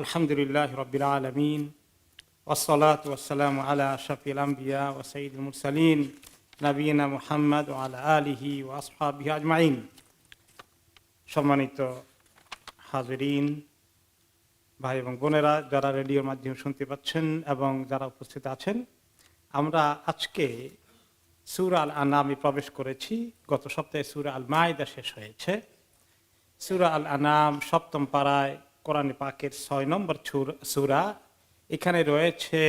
আলহামদুলিল্লাহ রাব্বিল আলামিন ওয়াসসালাতু ওয়াসসালামু আলা আশরাফিল আমবিয়া ওয়া সাইয়্যিদুল মুরসালিন নবিয়িনা মুহাম্মদ ওয়া আলা আলিহি ওয়া আসহাবিহি আজমাইন। সম্মানিত হাজিরিন, ভাই এবং বোনেরা যারা রেডিওর মাধ্যমে শুনতে পাচ্ছেন এবং যারা উপস্থিত আছেন, আমরা আজকে সূরা আল আনামে প্রবেশ করেছি। গত সপ্তাহে সূরা আল মাইদা শেষ হয়েছে। সূরা আল আনাম সপ্তম পারায় কোরআন পাকের ৬ নম্বর সূরা। এখানে রয়েছে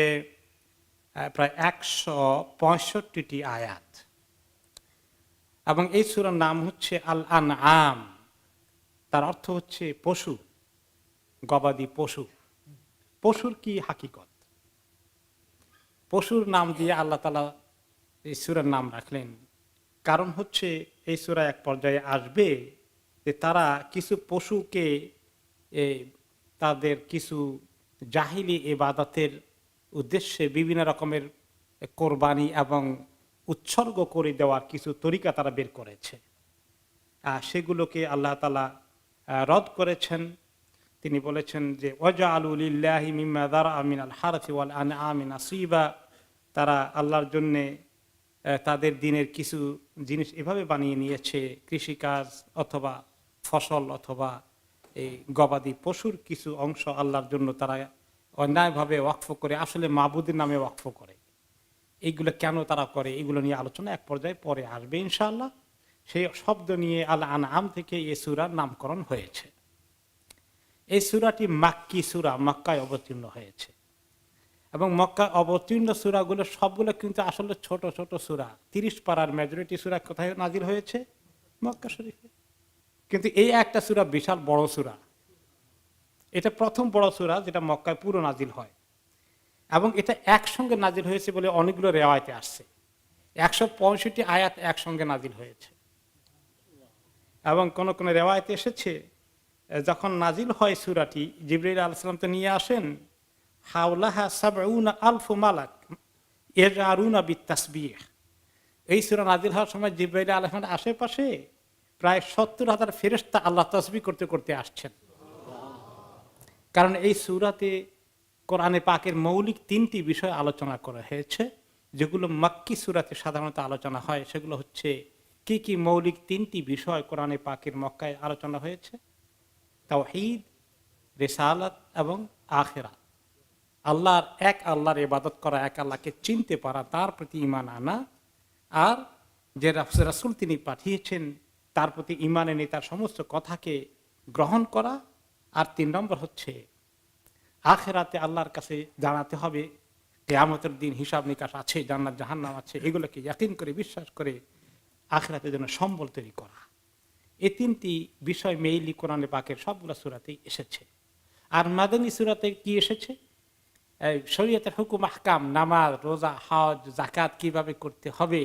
প্রায় ১৬৫টি আয়াত এবং এই সূরার নাম হচ্ছে আল আনআম। তার অর্থ হচ্ছে পশু, গবাদি পশু। পশুর কি হাকিকত? পশুর নাম দিয়ে আল্লাহ তাআলা এই সূরার নাম রাখলেন। কারণ হচ্ছে এই সূরা এক পর্যায়ে আসবে যে তারা কিছু পশুকে তাদের কিছু জাহিলি ইবাদতের উদ্দেশ্যে বিভিন্ন রকমের কোরবানি এবং উৎসর্গ করে দেওয়ার কিছু তরিকা তারা বের করেছে। সেগুলোকে আল্লাহ তাআলা রদ করেছেন। তিনি বলেছেন যে ওয়াজআলু লিল্লাহি মিম্মা যারআ মিনাল হারথি ওয়াল আনআমি নাসীবা। তারা আল্লাহর জন্যে তাদের দিনের কিছু জিনিস এভাবে বানিয়ে নিয়েছে, কৃষিকাজ অথবা ফসল অথবা এই গবাদি পশুর কিছু অংশ আল্লাহর জন্য তারা অন্যায়ভাবে ওয়াকফ করে, আসলে মাবুদের নামে ওয়াকফ করে। এইগুলো কেন তারা করে, এগুলো নিয়ে আলোচনা এক পর্যায়ে পরে আসবে ইনশাআল্লাহ। সেই শব্দ নিয়ে আল আনআম থেকে এই সূরার নামকরণ হয়েছে। এই সূরাটি মাক্কি সূরা, মক্কায় অবতীর্ণ হয়েছে এবং মক্কায় অবতীর্ণ সূরাগুলো সবগুলো কিন্তু আসলে ছোট ছোট সূরা। ৩০ পারার মেজরিটি সূরা কোথায় নাজিল হয়েছে? মক্কা শরীফে। কিন্তু এই একটা সূরা বিশাল বড় সূরা। এটা প্রথম বড় সূরা যেটা মক্কায় পুরো নাজিল হয় এবং এটা একসঙ্গে নাজিল হয়েছে বলে অনেকগুলো রেওয়ায়েতে আসছে। ১৬৫ আয়াত একসঙ্গে নাজিল হয়েছে এবং কোন কোন রেওয়ায়েতে এসেছে যখন নাজিল হয় সূরাটি, জিবরাইল আলাইহিস সালাম তো নিয়ে আসেন হাওলাহা সাবউনা আলফু মালাক ইয়াজআরুনা বিত-তাসবিহ। এই সূরা নাজিল হওয়ার সময় জিবরাইল আলাইহিস সালামের আশেপাশে প্রায় ৭০,০০০ ফেরেশতা আল্লাহ তাসবিহ করতে করতে আসছেন। কারণ এই সূরাতে কোরআনে পাকের মৌলিক ৩টি বিষয় আলোচনা করা হয়েছে, যেগুলো মাক্কি সূরাতে সাধারণত আলোচনা হয়। সেগুলো হচ্ছে কি কি মৌলিক ৩টি বিষয় কোরআনে পাকের মক্কায় আলোচনা হয়েছে? তাওহীদ, রিসালাত এবং আখিরাত। আল্লাহর ইবাদত করা, এক আল্লাহকে চিনতে পারা, তার প্রতি ঈমান আনা, আর যে রাসূল তিনি পাঠিয়েছেন তার প্রতি ঈমান এনে তার সমস্ত কথাকে গ্রহণ করা। আর ৩ নম্বর হচ্ছে আখিরাতে আল্লাহর কাছে জানাতে হবে কিয়ামতের দিন হিসাব নিকাশ আছে, জান্নাত জাহান্নাম আছে, এগুলোকে ইয়াকিন করে বিশ্বাস করে আখিরাতের জন্য সম্বল তৈরি করা। এই ৩টি বিষয় মেইনলি কোরআনে পাকের সবগুলো সূরাতেই এসেছে। আর মাদানী সূরাতে কি এসেছে? শরীয়তের হুকুম আহকাম, নামাজ, রোজা, হজ, যাকাত কিভাবে করতে হবে,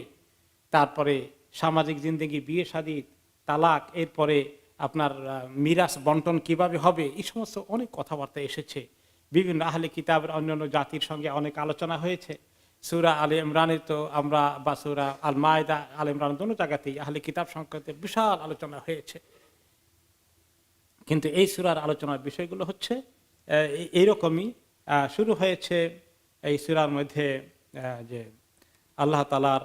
তারপরে সামাজিক জিন্দেগি, বিয়ে শাদী, তালাক, এরপরে আপনার মিরাস বন্টন কিভাবে হবে, এই সমস্ত অনেক কথাবার্তা এসেছে। বিভিন্ন আহলে কিতাবের অন্যান্য জাতির সঙ্গে অনেক আলোচনা হয়েছে। সূরা আলে ইমরানের তো আমরা, বা সূরা আল মাইদা, আল ইমরান দোনো জায়গাতেই আহলে কিতাব সংক্রান্ত বিশাল আলোচনা হয়েছে। কিন্তু এই সূরার আলোচনার বিষয়গুলো হচ্ছে এইরকমই। শুরু হয়েছে এই সূরার মধ্যে যে আল্লাহ তাআলার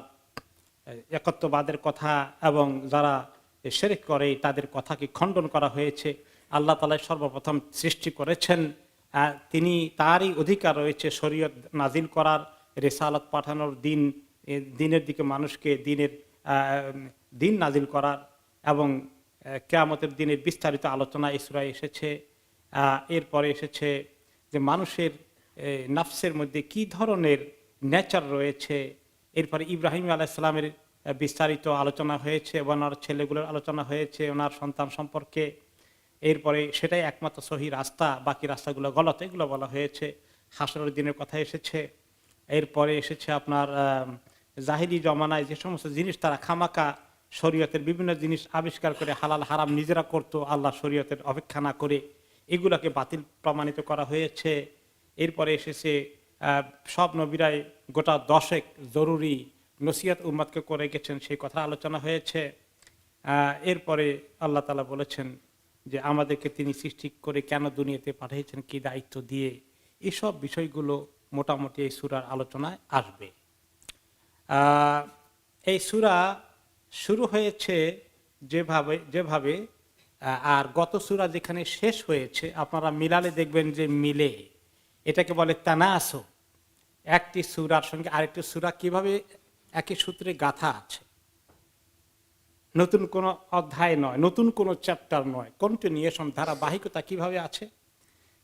একত্ববাদের কথা এবং যারা শিরক করে তাদের কথাকে খণ্ডন করা হয়েছে। আল্লাহ তাআলা সর্বপ্রথম সৃষ্টি করেছেন, তিনি তারই অধিকার রয়েছে শরীয়ত নাজিল করার, রিসালাত পাঠানোর, দিনের দিকে মানুষকে দিন নাজিল করার, এবং কিয়ামতের দিনের বিস্তারিত আলোচনা এই সূরায় এসেছে। এরপরে এসেছে যে মানুষের নফসের মধ্যে কি ধরনের নেচার রয়েছে। এরপরে ইব্রাহিম আলাইহিস সালামের বিস্তারিত আলোচনা হয়েছে, ওনার ছেলেগুলোর আলোচনা হয়েছে, ওনার সন্তান সম্পর্কে। এরপরে সেটাই একমাত্র সহি রাস্তা, বাকি রাস্তাগুলো গলত, এগুলো বলা হয়েছে। হাসরের দিনের কথা এসেছে। এরপরে এসেছে আপনার জাহিলি জমানায় যে সমস্ত জিনিস তারা খামাকা শরীয়তের বিভিন্ন জিনিস আবিষ্কার করে হালাল হারাম নিজেরা করতো আল্লাহ শরীয়তের অপেক্ষা না করে, এগুলোকে বাতিল প্রমাণিত করা হয়েছে। এরপরে এসেছে সব নবীরাই গোটা 10 জরুরি নসিহত উম্মতকে করে গেছেন, সেই কথা আলোচনা হয়েছে। এরপরে আল্লাহ তাআলা বলেছেন যে আমাদেরকে তিনি সৃষ্টি করে কেন দুনিয়াতে পাঠিয়েছেন, কি দায়িত্ব দিয়ে, এসব বিষয়গুলো মোটামুটি এই সূরার আলোচনায় আসবে। এই সূরা শুরু হয়েছে যেভাবে আর গত সূরা যেখানে শেষ হয়েছে আপনারা মিলালে দেখবেন যে মিলে, এটাকে বলে তানাসুব। একটি সূরার সঙ্গে আরেকটি সূরা কিভাবে একই সূত্রে গাঁথা আছে, নতুন কোনো অধ্যায় নয়, নতুন কোনো চ্যাপ্টার নয়, কন্টিনিউশন, ধারাবাহিকতা কিভাবে আছে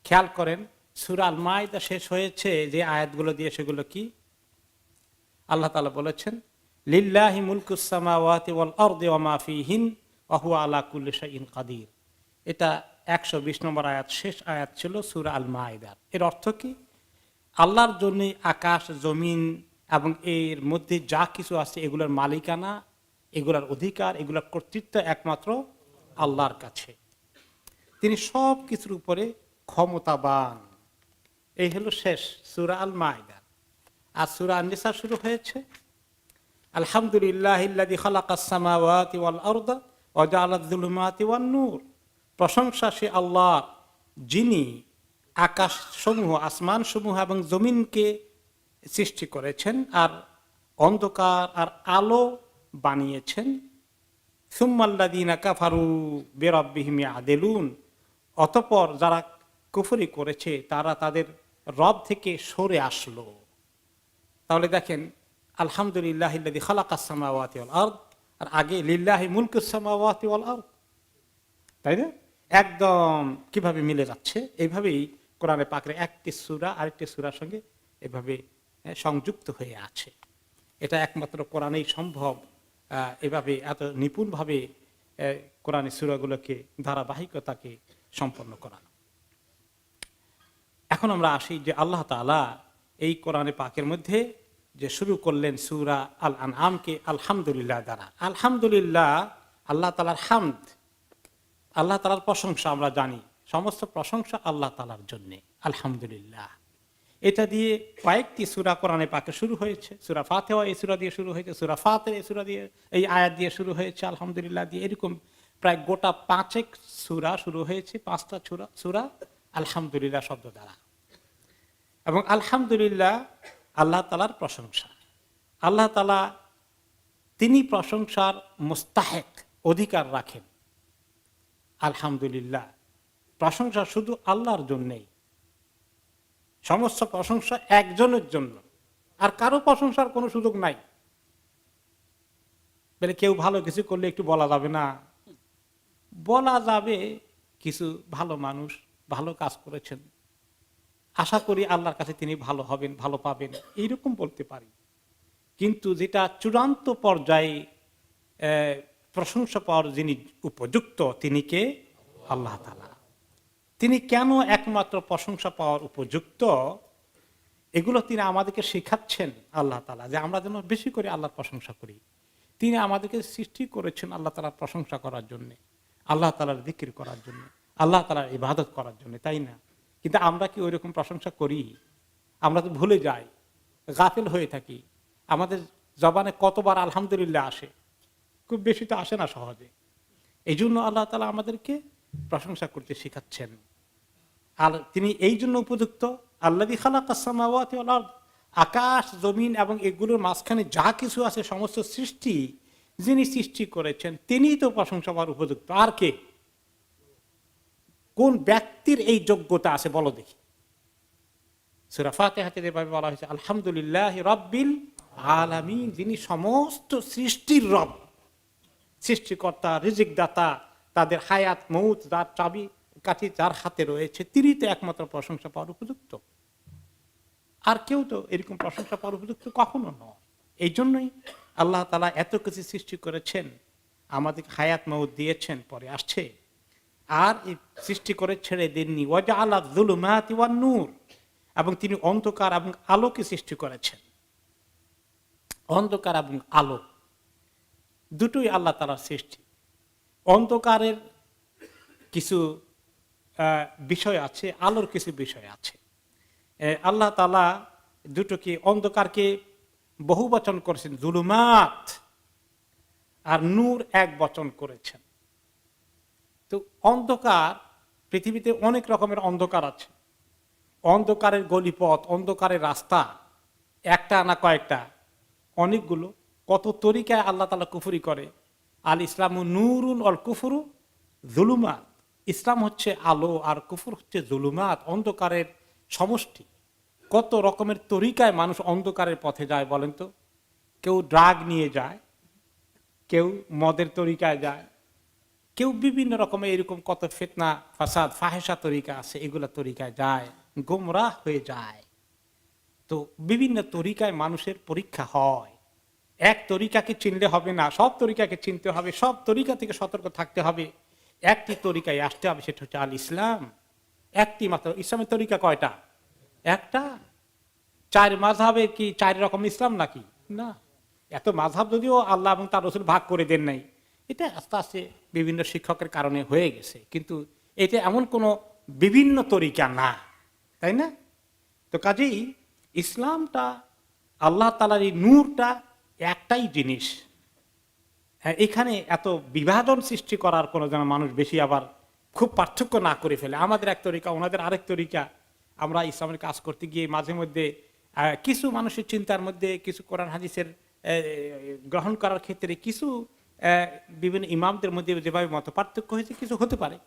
খেয়াল করেন। সূরা আল মাইদা শেষ হয়েছে যে আয়াতগুলো দিয়ে, সেগুলো কি? আল্লাহ তাআলা বলেছেন লিল্লাহি মুলকুস সামাওয়াতি ওয়াল আরদি ওয়া মা ফীহিন ওয়া হুয়া আলা কুল্লি শাইইন কাদির। এটা 120 নম্বর আয়াত, শেষ আয়াত ছিল সূরা আল মাইদার। এর অর্থ কি? আল্লাহর জন্য আকাশ জমিন এবং এর মধ্যে যা কিছু আছে এগুলোর মালিকানা, এগুলোর অধিকার, এগুলোর কর্তৃত্ব একমাত্র আল্লাহর কাছে। তিনি সব কিছুর উপরে ক্ষমতাবান। এই হলো শেষ সূরা আল মাইদা। আর সূরা আন-নিসা শুরু হয়েছে আলহামদুলিল্লাহিল্লাযী খালাকাস সামাওয়াতি ওয়াল আরদা ওয়া জাআলায যুলুমাতি ওয়ান নূর। প্রশংসা সে আল্লাহর, যিনি আকাশসমূহ, আসমানসমূহ এবং জমিনকে সৃষ্টি করেছেন আর অন্ধকার আর আলো বানিয়েছেন। সুম্মাল্লাযীনা কাফারু বিরাব্বিহিম ইয়াদিলুন। অতঃপর যারা কুফরি করেছে তারা তাদের রব থেকে সরে আসলো। তাহলে দেখেন আলহামদুলিল্লাহিল্লাযী খালাকাস সামাওয়াতি ওয়াল আরদ, আর আগে লিল্লাহি মুলকুস সামাওয়াতি ওয়াল আরদ, তাই না? একদম কিভাবে মিলে যাচ্ছে। এইভাবেই কোরআনে পাকের একটি সূরা আরেকটি সূরার সঙ্গে এভাবে সংযুক্ত হয়ে আছে। এটা একমাত্র কোরআনেই সম্ভব, এভাবে এত নিপুণভাবে কোরআনের সূরাগুলোকে ধারাবাহিকতাকে সম্পন্ন করানো। এখন আমরা আসি যে আল্লাহ তাআলা এই কোরআনে পাকের মধ্যে যে শুরু করলেন সূরা আল আনআমকে আলহামদুলিল্লাহ দ্বারা। আলহামদুলিল্লাহ আল্লাহ তাআলার হামদ, আল্লাহ তাআলার প্রশংসা। আমরা জানি সমস্ত প্রশংসা আল্লাহ তাআলার জন্য। আলহামদুলিল্লাহ এটা দিয়ে কয়েকটি সূরা কোরআনে পাকে শুরু হয়েছে। সূরা ফাতিহা এই সূরা দিয়ে শুরু হয়েছে, সূরা ফাতির এই সূরা দিয়ে, এই আয়াত দিয়ে শুরু হয়েছে আলহামদুলিল্লাহ দিয়ে। এরকম প্রায় গোটা 5 সূরা শুরু হয়েছে, 5টা সূরা আলহামদুলিল্লাহ শব্দ দ্বারা। এবং আলহামদুলিল্লাহ আল্লাহ তাআলার প্রশংসা। আল্লাহ তাআলা তিনি প্রশংসার মুস্তাহিক, অধিকার রাখেন। আলহামদুলিল্লাহ প্রশংসা শুধু আল্লাহর জন্যই, সমস্ত প্রশংসা একজনের জন্য, আর কারো প্রশংসার কোনো সুযোগ নাই। বলে কেউ ভালো কিছু করলে একটু বলা যাবে না? বলা যাবে, কিছু ভালো মানুষ ভালো কাজ করেছেন, আশা করি আল্লাহর কাছে তিনি ভালো হবেন, ভালো পাবেন, এইরকম বলতে পারি। কিন্তু যেটা চূড়ান্ত পর্যায়ে প্রশংসা পাওয়ার যিনি উপযুক্ত, তিনি কে? আল্লাহ তাআলা। তিনি কেন একমাত্র প্রশংসা পাওয়ার উপযুক্ত, এগুলো তিনি আমাদেরকে শেখাচ্ছেন আল্লাহ তাআলা, যে আমরা যেন বেশি করে আল্লাহর প্রশংসা করি। তিনি আমাদেরকে সৃষ্টি করেছেন আল্লাহ তাআলার প্রশংসা করার জন্য, আল্লাহ তাআলার জিকির করার জন্য, আল্লাহ তাআলার ইবাদত করার জন্য, তাই না? কিন্তু আমরা কি ওইরকম প্রশংসা করি? আমরা তো ভুলে যাই, গাফিল হয়ে থাকি। আমাদের জবানে কতবার আলহামদুলিল্লাহ আসে? খুব বেশি তো আসে না সহজে। এই জন্য আল্লাহ তাআলা আমাদেরকে প্রশংসা করতে শেখাচ্ছেন। আর তিনি এই জন্য উপযুক্ত, আল্লাযী খালাকাস সামাওয়াতি ওয়াল আরদ, আকাশ জমিন এবং এগুলোর মাঝখানে যা কিছু আছে সমস্ত সৃষ্টি যিনি সৃষ্টি করেছেন তিনিই তো প্রশংসা পাওয়ার উপযুক্ত। আর কে? কোন ব্যক্তির এই যোগ্যতা আছে বলো দেখি? সূরা ফাতিহাতে যেভাবে বলা হয়েছে আলহামদুলিল্লাহি রাব্বিল আলামিন, যিনি সমস্ত সৃষ্টির রব, সৃষ্টিকর্তা, রিজিক দাতা, তাদের হায়াত মউত যার চাবি কাঠি যার হাতে রয়েছে, তিনি তো একমাত্র প্রশংসা পাওয়ার উপযুক্ত। আর কেউ তো এরকম প্রশংসা পাওয়ার উপযুক্ত কখনো নয়। এই জন্যই আল্লাহ তাআলা এত কিছু সৃষ্টি করেছেন, আমাদের হায়াত মউত দিয়েছেন, পরে আসছে, আর এই সৃষ্টি করে ছেড়ে দেননি। ওয়া জাআলা যুলুমাতি ওয়ান নূর, এবং তিনি অন্ধকার এবং আলোকে সৃষ্টি করেছেন। অন্ধকার এবং আলো দুটোই আল্লাহ তাআলার সৃষ্টি। অন্ধকারের কিছু বিষয় আছে, আলোর কিছু বিষয় আছে। আল্লাহ তাআলা দুটোকে, অন্ধকারকে বহু বচন করেছেন যুলুমাত, আর নূর এক বচন করেছেন। তো তো অন্ধকার, পৃথিবীতে অনেক রকমের অন্ধকার আছে। অন্ধকারের গলিপথ, অন্ধকারের রাস্তা একটা না কয়েকটা, অনেকগুলো। কত তরিকায় আল্লাহ তাআলা কুফরি করে। আল ইসলামু নূরুন অল কুফরু জুলুমাত। ইসলাম হচ্ছে আলো আর কুফর হচ্ছে জুলুমাত, অন্ধকারের সমষ্টি। কত রকমের তরিকায় মানুষ অন্ধকারের পথে যায় বলেন তো। কেউ ড্রাগ নিয়ে যায়, কেউ মদের তরিকায় যায়, কেউ বিভিন্ন রকমের এরকম কত ফিতনা ফাসাদ ফাহেসা তরিকা আছে, এগুলা তরিকায় যায়, গোমরাহ হয়ে যায়। তো বিভিন্ন তরিকায় মানুষের পরীক্ষা হয়। এক তরিকাকে চিনলে হবে না, সব তরিকাকে চিনতে হবে, সব তরিকা থেকে সতর্ক থাকতে হবে। একটি তরিকায় আসতে হবে, সেটা হচ্ছে আল ইসলাম। একটি মাত্র। ইসলামের তরিকা কয়টা? একটা। চার মাযহাবে কি 4 রকম ইসলাম নাকি? না। এত মাযহাব যদিও আল্লাহ এবং তার রাসূল ভাগ করে দেন নাই, এটা আস্তে আস্তে বিভিন্ন শিক্ষকের কারণে হয়ে গেছে, কিন্তু এটা এমন কোনো বিভিন্ন তরিকা না, তাই না? তো কাজেই ইসলামটা, আল্লাহ তাআলার এই নূরটা একটাই জিনিস। হ্যাঁ, এখানে এত বিভাজন সৃষ্টি করার কোনো যেন মানুষ বেশি আবার খুব পার্থক্য না করে ফেলে। আমাদের এক তরিকা, ওনাদের আরেক তরিকা। আমরা ইসলামের কাজ করতে গিয়ে মাঝে মধ্যে কিছু মানুষের চিন্তার মধ্যে, কিছু কোরআন হাদিসের গ্রহণ করার ক্ষেত্রে কিছু বিভিন্ন ইমামদের মধ্যে যেভাবে মত পার্থক্য হয়েছে, কিছু হতে পারে,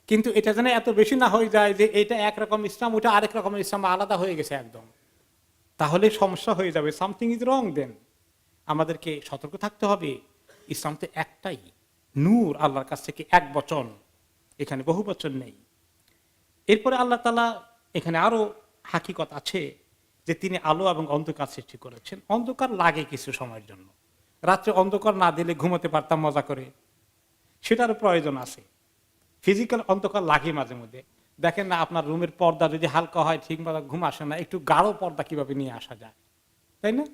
কিন্তু এটা যেন এত বেশি না হয়ে যায় যে এটা একরকম ইসলাম, ওটা আরেক রকমের ইসলাম, আলাদা হয়ে গেছে একদম। তাহলে সমস্যা হয়ে যাবে, সামথিং ইজ রং। দেন আমাদেরকে সতর্ক থাকতে হবে। ইসলাম তো একটাই, নূর, আল্লাহর কাছ থেকে এক বচন, এখানে বহু বচন নেই। এরপরে আল্লাহ তাআলা এখানে আরো হাকিকত আছে যে তিনি আলো এবং অন্ধকার সৃষ্টি করেছেন। অন্ধকার লাগে কিছু সময়ের জন্য, রাত্রে অন্ধকার না দিলে ঘুমাতে পারতাম মজা করে, সেটারও প্রয়োজন আছে। ফিজিক্যাল অন্ধকার লাগে মাঝে মধ্যে। দেখেন না, আপনার রুমের পর্দা যদি হালকা হয়, ঠিক মতো ঘুম আসে না, একটু গাঢ় পর্দা কিভাবে নিয়ে আসা যায়, তাই না?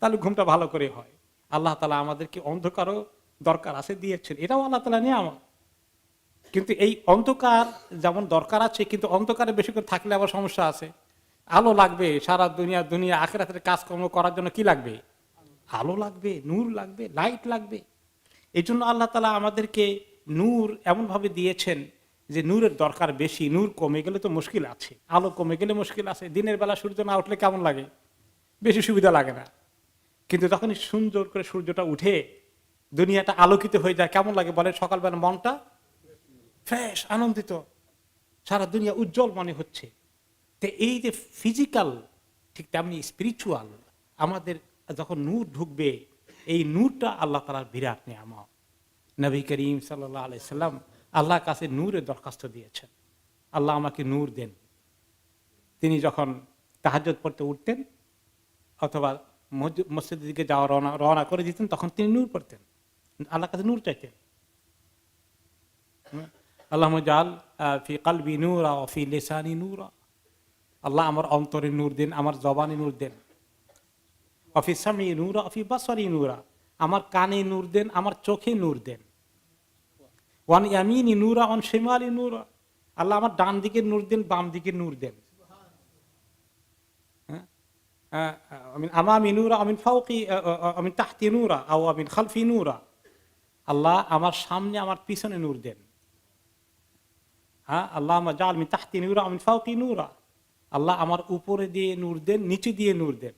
তাহলে ঘুমটা ভালো করে হয়। আল্লাহ তাআলা আমাদেরকে অন্ধকারও দরকার আছে দিয়েছেন, এটাও আল্লাহ তাআলা নিয়ামত। কিন্তু এই অন্ধকার যেমন দরকার আছে, কিন্তু অন্ধকারে বেশি করে থাকলে আবার সমস্যা আছে। আলো লাগবে, সারা দুনিয়া আখিরাতের কাজকর্ম করার জন্য কি লাগবে? আলো লাগবে, নূর লাগবে, লাইট লাগবে। এই জন্য আল্লাহ তাআলা আমাদেরকে নূর এমন ভাবে দিয়েছেন যে নূরের দরকার বেশি। নূর কমে গেলে তো মুশকিল আছে, আলো কমে গেলে মুশকিল আছে। দিনের বেলা সূর্য না উঠলে কেমন লাগে? বেশি সুবিধা লাগে না। কিন্তু যখন সুন্দর করে সূর্যটা উঠে দুনিয়াটা আলোকিত হয়ে যায়, কেমন লাগে বলে? সকালবেলা মনটা ফ্রেশ, আনন্দিত, সারা দুনিয়া উজ্জ্বল মনে হচ্ছে। তো এই যে ফিজিক্যাল, ঠিক তেমনি স্পিরিচুয়াল, আমাদের যখন নূর ঢুকবে, এই নূরটা আল্লাহ তাআলার বিরাট নিয়ামত। নবী করিম সাল্লাল্লাহু আলাইহি সাল্লাম আল্লাহর কাছে নূরের দরখাস্ত দিয়েছেন, আল্লাহ আমাকে নূর দেন। তিনি যখন তাহাজ্জুদ পড়তে উঠতেন অথবা মসজিদের দিকে যাওয়া রওনা করে দিতেন, তখন তিনি নূর পড়তেন, আল্লাহর কাছে নূর চাইতেন। আল্লাহুম্মা জাআল ফি কলবি নূরা ওয়া ফি লিসানি নূরা। আল্লাহ আমার অন্তরে নূর দেন, আমার জবানে নূর দেন। ওয়া ফি সামি নূরা ওয়া ফি বাসারি নূরা, আমার কানে নূর দেন, আমার চোখে নূর দেন। ওয়ান ইয়ামিনি নূরা ওয়ান শিমালি নূরা, আল্লাহ আমার ডান দিকে নূর দেন, বাম দিকে নূর দেন। আমিন আমামি নূরা আমিন ফাওকি আমিন তাহতি নূরা আও আমিন খালফি নূরা, আল্লাহ আমার সামনে আমার পিছনে নূর দেন। হ্যাঁ, আল্লাহুম্মা জাআল মিন তাহতি নূরা আমিন ফাওকি নূরা, আল্লাহ আমার উপরে দিয়ে নূর দেন, নিচে দিয়ে নূর দেন।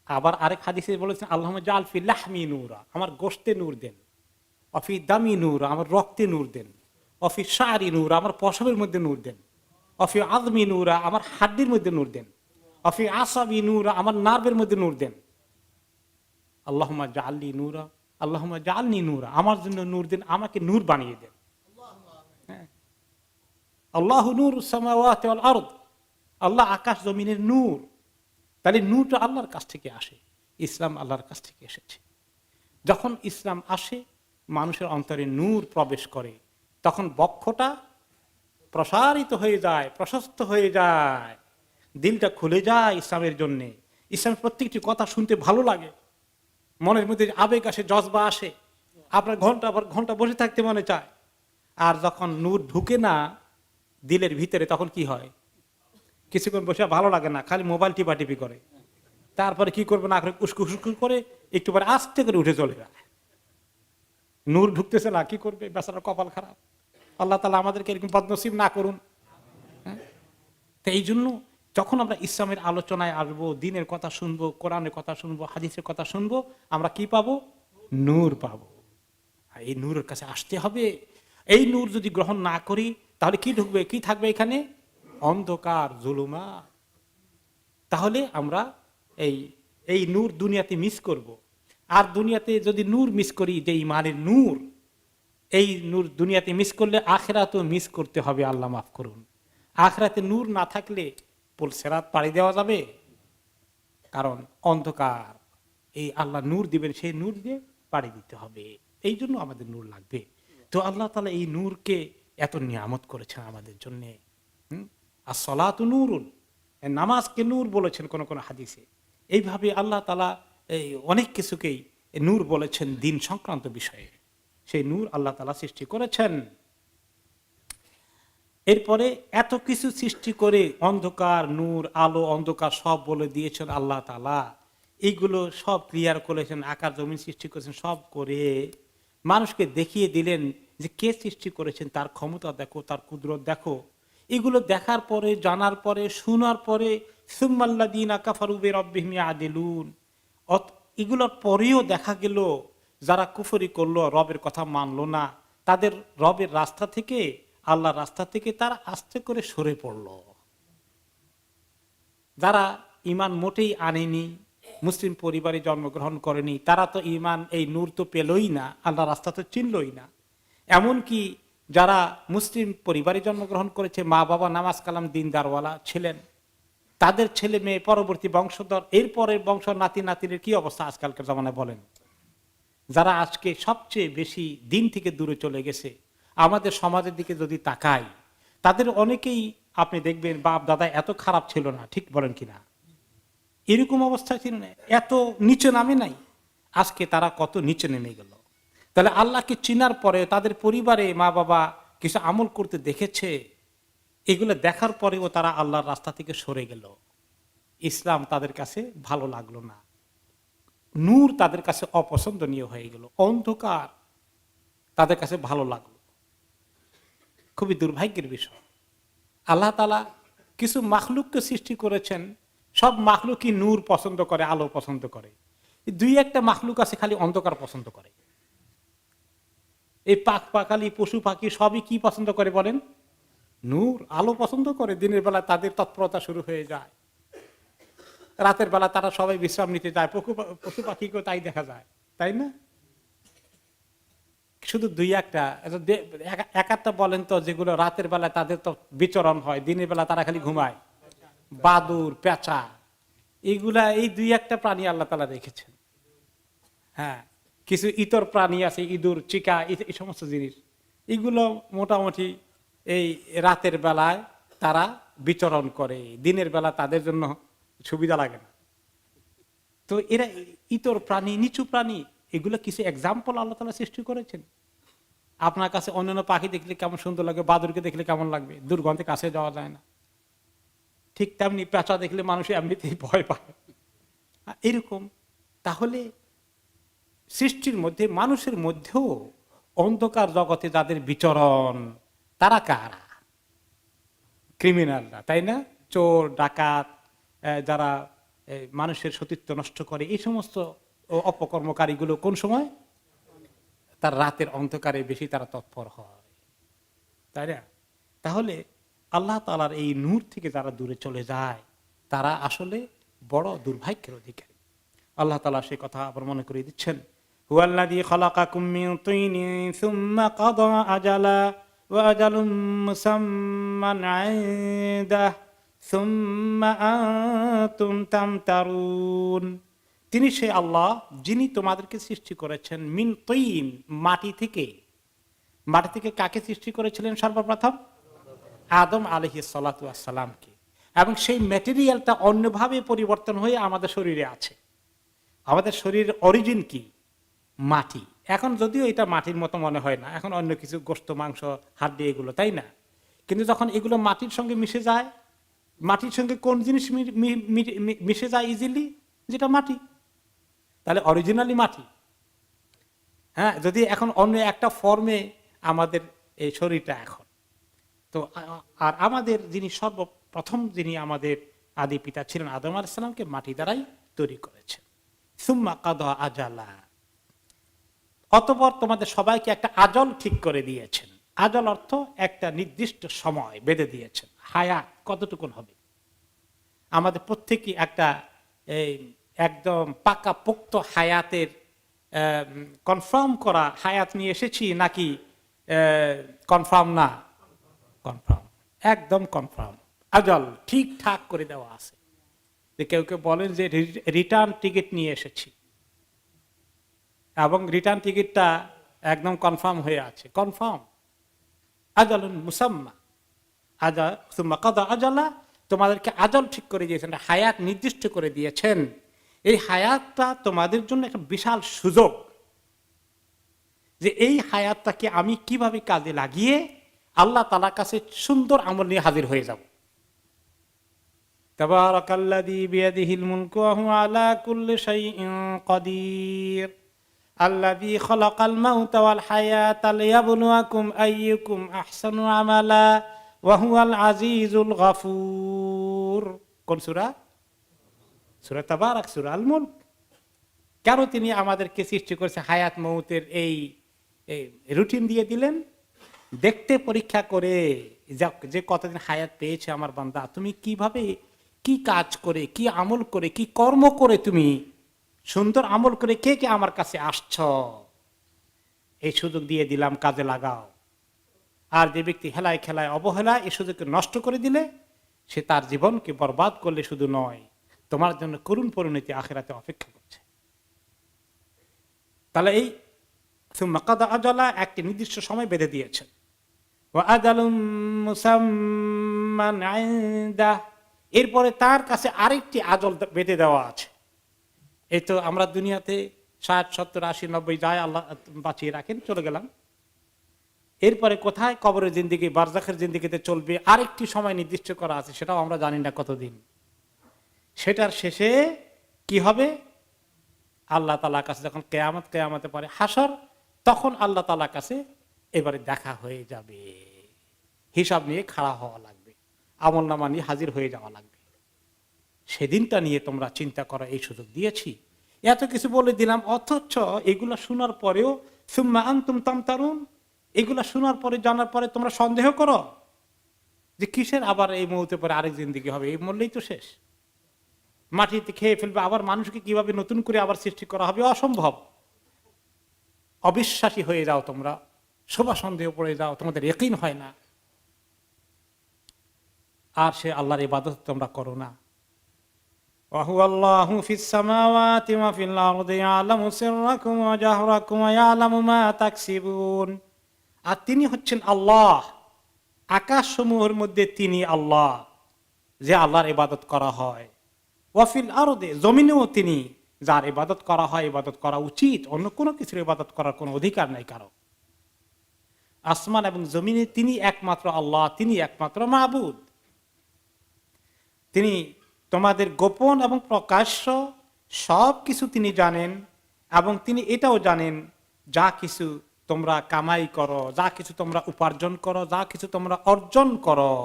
আবার আরেক হাদিসে বলেছেন আল্লাহুম্মা জাআল ফি লাহমি নূরা, আমার গোশতে নূর দেন। ওয়া ফি দামি নূরা, আমার রক্তে নূর দেন। ওয়া ফি শা'রি নূরা, আমার পশমের মধ্যে নূর দেন। ওয়া ফি আযমি নূরা, আমার হাড্ডির মধ্যে নূর দেন। ওয়া ফি আসাবি নূরা, আমার নার্ভের মধ্যে নূর দেন। আল্লাহুম্মা জাআলনি নূরা, আল্লাহুম্মা জাআলনি নূরা, আমার জন্য নূর দেন, আমাকে নূর বানিয়ে দেন। আল্লাহু নূরুস সামাওয়াতি ওয়াল আরদ, আল্লাহ আকাশ জমিনের নূর। তাহলে নূরটা আল্লাহর কাছ থেকে আসে, ইসলাম আল্লাহর কাছ থেকে এসেছে। যখন ইসলাম আসে, মানুষের অন্তরে নূর প্রবেশ করে, তখন বক্ষটা প্রসারিত হয়ে যায়, প্রশস্ত হয়ে যায়, দিলটা খুলে যায় ইসলামের জন্যে। ইসলামের প্রত্যেকটি কথা শুনতে ভালো লাগে, মনের মধ্যে আবেগ আসে, জজবা আসে, আপনার ঘন্টা পর ঘন্টা বসে থাকতে মনে চায়। আর যখন নূর ঢুকে না দিলের ভিতরে, তখন কি হয়? কিছুক্ষণ বসে ভালো লাগে না, খালি মোবাইল টিপাটিপি করে। তারপরে কি করবে না করে উস্কু উস্কু করে একটু পরে আস্তে করে উঠে চলে যায়। নূর ঢুকতেছে না, কি করবে, বেচারা কপাল খারাপ। আল্লাহ তাআলা আমাদেরকে এরকম বদনসিব না করুন। হ্যাঁ, তো এই জন্য যখন আমরা ইসলামের আলোচনায় আসবো, দিনের কথা শুনবো, কোরআনের কথা শুনবো, হাদিসের কথা শুনবো, আমরা কি পাবো? নূর পাবো। আর এই নূরের কাছে আসতে হবে। এই নূর যদি গ্রহণ না করি তাহলে কি ঢুকবে, কি থাকবে এখানে? অন্ধকার, জুলুমা। তাহলে আমরা এই এই নূর দুনিয়াতে মিস করব। আর দুনিয়াতে যদি নূর মিস করি, যে ইমানের নূর, এই নূর দুনিয়াতে মিস করলে আখিরাতেও মিস করতে হবে। আল্লাহ মাফ করুন। আখিরাতে নূর না থাকলে পুলসিরাত পাড়ি দেওয়া যাবে? কারণ অন্ধকার, এই আল্লাহ নূর দিবেন, সেই নূর দিয়ে পাড়ি দিতে হবে। এই জন্য আমাদের নূর লাগবে। তো আল্লাহ তাআলা এই নূরকে এত নিয়ামত করেছেন আমাদের জন্য। আর সলাতু নূরুন, নামাজকে নূর বলেছেন কোন কোন হাদিসে। এইভাবে আল্লাহ তাআলা এই অনেক কিছুকেই নূর বলেছেন দিন সংক্রান্ত বিষয়ে। সেই নূর আল্লাহ তাআলা সৃষ্টি করেছেন। এরপরে এত কিছু সৃষ্টি করে অন্ধকার, নূর, আলো, অন্ধকার সব বলে দিয়েছেন আল্লাহ তাআলা। এইগুলো সব ক্লিয়ার করেছেন, আকাশ জমিন সৃষ্টি করেছেন, সব করে মানুষকে দেখিয়ে দিলেন যে কে সৃষ্টি করেছেন, তার ক্ষমতা দেখো, তার কুদরত দেখো। এগুলো দেখার পরে, জানার পরে, শোনার পরে সুম্মাল্লাযীনা কাফারু বিরাব্বিহিম ইয়াদিলুন, এগুলোর পরেও দেখা গেল যারা কুফরি করলো, রবের কথা মানলো না, তাদের রবের রাস্তা থেকে, আল্লাহর রাস্তা থেকে তারা আস্তে করে সরে পড়ল। যারা ঈমান মোটেই আনেনি, মুসলিম পরিবারে জন্মগ্রহণ করেনি, তারা তো ঈমান, এই নূর তো পেলই না, আল্লাহর রাস্তা তো চিনলই না। এমনকি যারা মুসলিম পরিবারে জন্মগ্রহণ করেছে, মা বাবা নামাজ কালাম দিনদারওয়ালা ছিলেন, তাদের ছেলে মেয়ে, পরবর্তী বংশধর, এরপরের বংশ নাতি নাতিনের কি অবস্থা আজকালকার জামানায় বলেন? যারা আজকে সবচেয়ে বেশি দিন থেকে দূরে চলে গেছে, আমাদের সমাজের দিকে যদি তাকাই, তাদের অনেকেই আপনি দেখবেন বাপ দাদা এত খারাপ ছিল না, ঠিক বলেন কিনা? এরকম অবস্থা ছিল না, এত নিচে নামে নাই। আজকে তারা কত নিচে নেমে গেল। তাহলে আল্লাহকে চিনার পরে তাদের পরিবারে মা বাবা কিছু আমল করতে দেখেছে, এগুলো দেখার পরেও তারা আল্লাহর রাস্তা থেকে সরে গেল। ইসলাম তাদের কাছে ভালো লাগলো না, নূর তাদের কাছে অপছন্দনীয় হয়ে গেল, অন্ধকার তাদের কাছে ভালো লাগলো। খুবই দুর্ভাগ্যের বিষয়। আল্লাহ তাআলা কিছু মাখলুককে সৃষ্টি করেছেন, সব মাখলুকই নূর পছন্দ করে, আলো পছন্দ করে। দুই একটা মাখলুক আছে খালি অন্ধকার পছন্দ করে। এই পাক পাখালি, পশু পাখি সবই কি পছন্দ করে বলেন? নূর, আলো পছন্দ করে। দিনের বেলা তাদের তৎপরতা শুরু হয়ে যায়, রাতের বেলা তারা সবাই বিশ্রাম নিতে যায়, পশু পাখিকেও তাই দেখা যায়, তাই না? শুধু দুই একটা, এক একটা বলেন তো যেগুলো রাতের বেলা তাদের তো বিচরণ হয়, দিনের বেলা তারা খালি ঘুমায়, বাদুর, পেঁচা, এইগুলা, এই দুই একটা প্রাণী আল্লাহ তাআলা রেখেছেন। হ্যাঁ, কিছু ইতর প্রাণী আছে, ইঁদুর, চিকা, এই সমস্ত জিনিস, এগুলো মোটামুটি এই রাতের বেলায় তারা বিচরণ করে, দিনের বেলা তাদের জন্য সুবিধা লাগে না। তো এরা ইতর প্রাণী, নিচু প্রাণী, এগুলো কিছু এক্সাম্পল আল্লাহ তাআলা সৃষ্টি করেছেন। আপনার কাছে অন্যান্য পাখি দেখলে কেমন সুন্দর লাগে, বাদুরকে দেখলে কেমন লাগবে, দুর্গন্ধে কাছে যাওয়া যায় না। ঠিক তেমনি পেঁচা দেখলে মানুষ এমনিতেই ভয় পায়, এরকম। তাহলে সৃষ্টির মধ্যে, মানুষের মধ্যেও অন্ধকার জগতে যাদের বিচরণ, তারা কারা? ক্রিমিনালরা, তাই না? চোর, ডাকাত, যারা মানুষের সতীত্ব নষ্ট করে, এই সমস্ত অপকর্মকারীগুলো কোন সময়? তার রাতের অন্ধকারে বেশি তারা তৎপর হয়, তাই না? তাহলে আল্লাহ তাআলার এই নূর থেকে যারা দূরে চলে যায়, তারা আসলে বড় দুর্ভাগ্যের অধিকারী। আল্লাহ তাআলা সে কথা আবার মনে করিয়ে দিচ্ছেন, হুয়াল্লাযী খালাকাকুম মিন তিনিন সুম্মা কাদা আজালা ওয়া আজালুম মুসাম্মান ইনদাহু সুম্মা আনতুম তামতারুন। তিনি সে আল্লাহ যিনি তোমাদেরকে সৃষ্টি করেছেন মিন তিন, মাটি থেকে। মাটি থেকে কাকে সৃষ্টি করেছিলেন? সর্বপ্রথম আদম আলাইহিস সালাতু ওয়াস সালামকে। এবং সেই ম্যাটেরিয়ালটা অন্যভাবে পরিবর্তন হয়ে আমাদের শরীরে আছে। আমাদের শরীরের অরিজিন কি? মাটি। এখন যদিও এটা মাটির মতো মনে হয় না, এখন অন্য কিছু গোশত, মাংস, হাড্ডি, এগুলো, তাই না? কিন্তু যখন এগুলো মাটির সঙ্গে মিশে যায়, মাটির সঙ্গে কোন জিনিস মিশে যায় ইজিলি? যেটা মাটি। তাহলে অরিজিনালি মাটি। হ্যাঁ, যদি এখন অন্য একটা ফর্মে আমাদের এই শরীরটা এখন তো, আর আমাদের যিনি সর্বপ্রথম যিনি আমাদের আদি পিতা ছিলেন আদম আলাইহিস সালামকে মাটি দ্বারাই তৈরি করেছেন। সুম্মা কাদা আজালা, অতঃপর তোমাদের সবাইকে একটা আজল ঠিক করে দিয়েছেন। আজল অর্থ একটা নির্দিষ্ট সময় বেঁধে দিয়েছেন। হায়াত কতটুকুন হবে, আমাদের প্রত্যেকেই একটা এই একদম পাকা পোক্ত হায়াতের কনফার্ম করা হায়াত নিয়ে এসেছি নাকি কনফার্ম না? কনফার্ম, একদম কনফার্ম, আজল ঠিকঠাক করে দেওয়া আছে। যে কেউ কেউ বলেন যে রিটার্ন টিকিট নিয়ে এসেছি এবং রিটার্ন টিকিটটা একদম কনফার্ম হয়ে আছে, কনফার্ম। আজলুন মুসাম্মা, সুম্মা কাদা আজালা, তোমাদেরকে আজল ঠিক করে দিয়েছেন, হায়াত নির্দিষ্ট করে দিয়েছেন। এই হায়াতটা তোমাদের জন্য একটা বিশাল সুযোগ, যে এই হায়াতটাকে আমি কিভাবে কাজে লাগিয়ে আল্লাহ তাআলার কাছে সুন্দর আমল নিয়ে হাজির হয়ে যাব। তাবারাকাল্লাযী বিয়াদিহিল মুলকু ওয়া হুয়া আলা কুল্লি শাইইন কাদির আল্লাযী খালাকাল মাউতা ওয়াল হায়াতা লিয়াবলুয়াকুম আইয়ুকুম আহসানু আমালা ওয়া হুয়াল আজিজুল গফুর। কোন সূরা? সূরা তাবারাক, সূরা আল মুলক। কেন তিনি আমাদেরকে সৃষ্টি করেছে হায়াত মউতের এই রুটিন দিয়ে দিলেন? দেখতে পরীক্ষা করে যে কতদিন হায়াত পেয়েছে আমার বান্দা, তুমি কিভাবে কি কাজ করে কি আমল করে কি কর্ম করে তুমি সুন্দর আমল করে কে কে আমার কাছে আসছ, এই সুযোগ দিয়ে দিলাম, কাজে লাগাও। আর যে ব্যক্তি হেলায় খেলায় অবহেলায় এই সুযোগকে নষ্ট করে দিলে সে তার জীবনকে বরবাদ করলে শুধু নয়, তোমার জন্য করুণ পরিণতি আখিরাতে অপেক্ষা করছে। তাহলে এই সুম্মা কাদা আজালা একটি নির্দিষ্ট সময় বেঁধে দিয়েছেন। ওয়া আজালুম মুসাম্মান ইনদাহ, এরপরে তার কাছে আরেকটি আজল বেঁধে দেওয়া আছে। এই তো আমরা দুনিয়াতে 60, 70, 80, 90 যায়, আল্লাহ বাঁচিয়ে রাখেন, চলে গেলাম। এরপরে কোথায়? কবরের জিন্দেগি, বারজাখের জিন্দেগিতে চলবে আরেকটি সময় নির্দিষ্ট করা আছে, সেটাও আমরা জানি না কতদিন। সেটার শেষে কি হবে? আল্লাহ তাআলার কাছে যখন কেয়ামতে পরে হাসর, তখন আল্লাহ তাআলার কাছে এবারে দেখা হয়ে যাবে, হিসাব নিয়ে খাড়া হওয়া লাগবে, আমলনামা নিয়ে হাজির হয়ে যাওয়া লাগবে। সেদিনটা নিয়ে তোমরা চিন্তা করো, এই সুযোগ দিয়েছি, এত কিছু বলে দিলাম, অথচ এগুলা শোনার পরেও সুম্মা আনতুম তামতারুন, এগুলা শোনার পরে জানার পরে তোমরা সন্দেহ করো যে কিসের আবার এই মুহূর্তে পরে আরেক জিন্দেগি হবে, এই মরলেই তো শেষ, মাটিতে খেয়ে ফেলবে, আবার মানুষকে কিভাবে নতুন করে আবার সৃষ্টি করা হবে, অসম্ভব। অবিশ্বাসী হয়ে যাও তোমরা, শোভা সন্দেহ পড়ে যাও, তোমাদের ইয়াকিন হয় না, আর সে আল্লাহর ইবাদত তোমরা করো না। ওয়াহু আল্লাহু ফিস সামাওয়াতি ওয়া ফিল আরদি ইয়ালামু সিররাকুম ওয়া জাহরাকুম ওয়া ইয়ালামু মা তাকসিবুন। আর তিনি হচ্ছেন আল্লাহ, আকাশসমূহের মধ্যে তিনি আল্লাহ, যে আল্লাহর ইবাদত করা হয়। ওয়া ফিল আরদি, জমিনেও তিনি, যার ইবাদত করা হয়, ইবাদত করা উচিত, অন্য কোনো কিছুর ইবাদত করার কোনো অধিকার নাই কারো। আসমান এবং জমিনে তিনি একমাত্র আল্লাহ, তিনি একমাত্র মাবুদ। তিনি তোমাদের গোপন এবং প্রকাশ্য সব কিছু তিনি জানেন, এবং তিনি এটাও জানেন যা কিছু তোমরা কামাই করো, যা কিছু তোমরা উপার্জন করো, যা কিছু তোমরা অর্জন করো,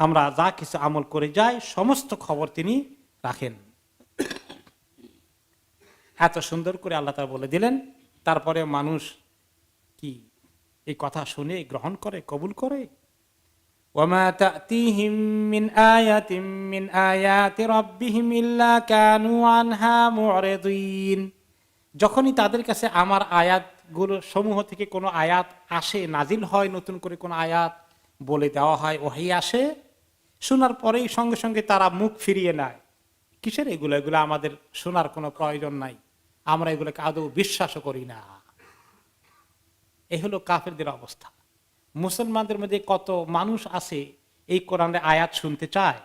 আমরা যা কিছু আমল করে যাই সমস্ত খবর তিনি রাখেন। এত সুন্দর করে আল্লাহ তাআলা বলে দিলেন, তারপরে মানুষ কি এই কথা শুনে গ্রহণ করে, কবুল করে? ওয়ামা তা'তিহিম মিন আয়াতিন মিন আয়াতি রাব্বিহিম ইল্লা কানু আনহা মু'রিদিন। যখনই তাদের কাছে আমার আয়াতগুলো সমূহ থেকে কোনো আয়াত আসে, নাজিল হয়, নতুন করে কোনো আয়াত বলে দেওয়া হয়, ওহী আসে, শোনার পরেই সঙ্গে সঙ্গে তারা মুখ ফিরিয়ে নেয়। কিসের এগুলো? এগুলো আমাদের শোনার কোনো প্রয়োজন নাই, আমরা এগুলোকে আদৌ বিশ্বাসও করি না। এই হলো কাফেরদের অবস্থা। মুসলমানদের মধ্যে কত মানুষ আছে এই কোরআনের আয়াত শুনতে চায়,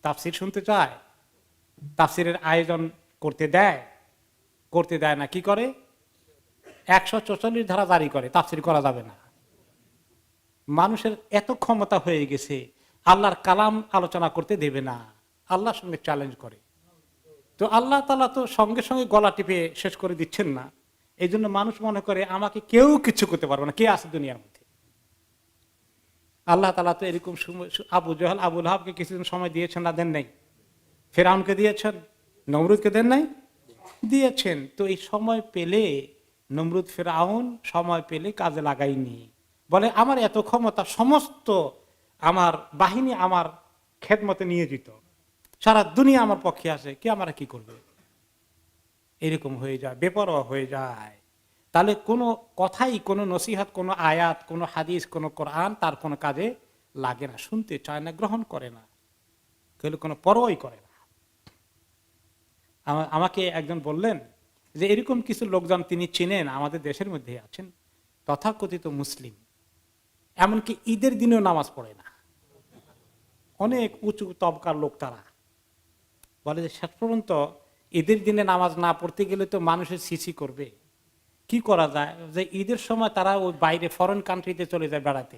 তাফসির শুনতে চায়, তাফসিরের আয়োজন করতে দেয় না। কি করে? 144 ধারা জারি করে, তাফসির করা যাবে না। মানুষের এত ক্ষমতা হয়ে গেছে, আল্লাহর কালাম আলোচনা করতে দেবে না, আল্লাহর সঙ্গে চ্যালেঞ্জ করে। তো আল্লাহ তাআলা তো সঙ্গে সঙ্গে গলা টিপে শেষ করে দিচ্ছেন না। এই জন্য মানুষ মনে করে আমাকে কেউ কিছু করতে পারবে না, কে আছে দুনিয়ার মধ্যে। আল্লাহ তাআলা তো এরকম আবু জাহল আবু লাহাবকে কিছুদিন সময় দিয়েছেন না, দেন নাই? ফেরাউনকে দিয়েছেন, নমরুদকে দেন নাই? দিয়েছেন। তো এই সময় পেলে নমরুদ ফেরাউন সময় পেলে কাজে লাগাইনি। বলে আমার এত ক্ষমতা, সমস্ত আমার বাহিনী আমার খেদমতে নিয়োজিত, সারা দুনিয়া আমার পক্ষে আসে, কে আমরা কি করবে? এরকম হয়ে যায়, বেপরোয়া হয়ে যায়। তাহলে কোনো কথাই, কোনো নসিহত, কোনো আয়াত, কোনো হাদিস, কোনো কোরআন তার কোনো কাজে লাগে না, শুনতে চায় না, গ্রহণ করে না, কেউ কোনো পরোয়াই করে না। আমাকে একজন বললেন যে এরকম কিছু লোকজন তিনি চিনেন, আমাদের দেশের মধ্যে আছেন, তথাকথিত মুসলিম, এমনকি ঈদের দিনেও নামাজ পড়ে না, অনেক উঁচু তবকার লোক তারা। বলে যে শেষ পর্যন্ত ঈদের দিনে নামাজ না পড়তে গেলে তো মানুষের সিসি করবে, কি করা যায়, যে ঈদের সময় তারা ওই বাইরে ফরেন কান্ট্রিতে চলে যায় বেড়াতে।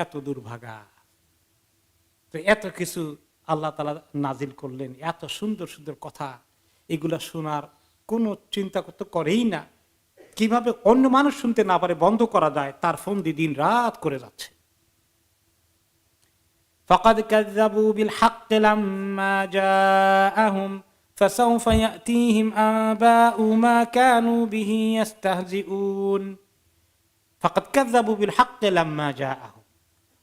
এত দুর্ভাগা। তো এত কিছু আল্লাহ তাআলা নাজিল করলেন, এত সুন্দর সুন্দর কথা, এগুলা শোনার কোনো চিন্তা করতে করেই না। কিভাবে অন্য মানুষ শুনতে না পারে বন্ধ করা যায়, তার ফোন দিয়ে দিন রাত করে যাচ্ছে। ফাকাদ কাযাবু বিল হাক্কি লাম্মা জাআহুম ফাসাউফা ইয়াতিহিম আবাউ মা কানু বিহি ইস্তাহজিউন। ফাকাদ কাযাবু বিল হাক্কি লাম্মা জাআহুম,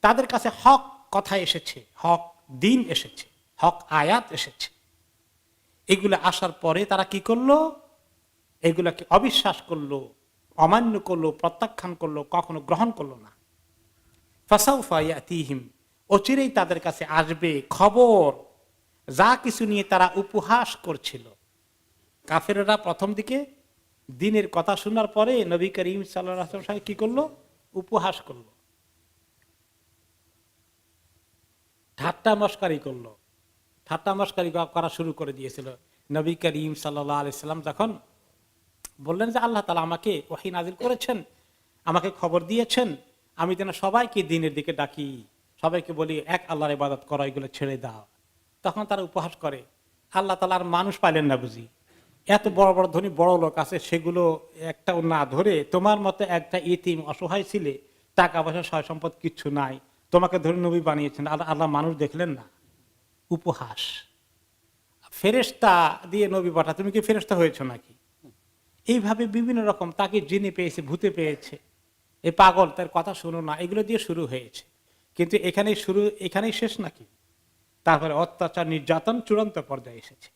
তাদের কাছে হক কথা এসেছে, হক দিন এসেছে, হক আয়াত এসেছে। এগুলো আসার পরে তারা কি করলো? এগুলাকে অবিশ্বাস করলো, অমান্য করলো, প্রত্যাখ্যান করলো, কখনো গ্রহণ করলো না। ফাসাউফা ইয়াতিহিম, অচিরেই তাদের কাছে আসবে খবর, যা কিছু নিয়ে তারা উপহাস করছিল। কাফেররা প্রথম দিকে দিনের কথা শোনার পরে নবী করিম সাল্লাল্লাহু আলাইহি ওয়াসাল্লামের সঙ্গে কি করলো? উপহাস করলো, ঠাট্টা মস্কারি করলো, ঠাট্টা মস্কারি করা শুরু করে দিয়েছিল। নবী করিম সাল্লাল্লাহু আলাইহি সাল্লাম যখন বললেন যে আল্লাহ তাআলা আমাকে ওহী নাজিল করেছেন, আমাকে খবর দিয়েছেন, আমি যেন সবাইকে দিনের দিকে ডাকি, সবাইকে বলি এক আল্লাহর ইবাদত করো, এগুলো ছেড়ে দাও। তখন তারা উপহাস করে, আল্লাহ তাআলা আর মানুষ পাইলেন না বুঝি? এত বড় বড় ধনী বড় লোক আছে, সেগুলো একটাও না ধরে তোমার মতো একটা ইতিম অসহায় ছিলে, টাকা পয়সা সয় সম্পদ কিচ্ছু নাই, তোমাকে ধরে নবী বানিয়েছেন, আল্লাহ মানুষ দেখলেন না? উপহাস। ফেরেশতা দিয়ে নবী পাঠা, তুমি কি ফেরেশতা হয়েছ নাকি? এইভাবে বিভিন্ন রকম, তাকে জিনে পেয়েছে, ভূতে পেয়েছে, এ পাগল, তার কথা শুনো না, এগুলো দিয়ে শুরু হয়েছে। কিন্তু এখানেই শেষ নাকি? তারপরে অত্যাচার, নির্যাতন চূড়ান্ত পর্যায়ে এসেছে।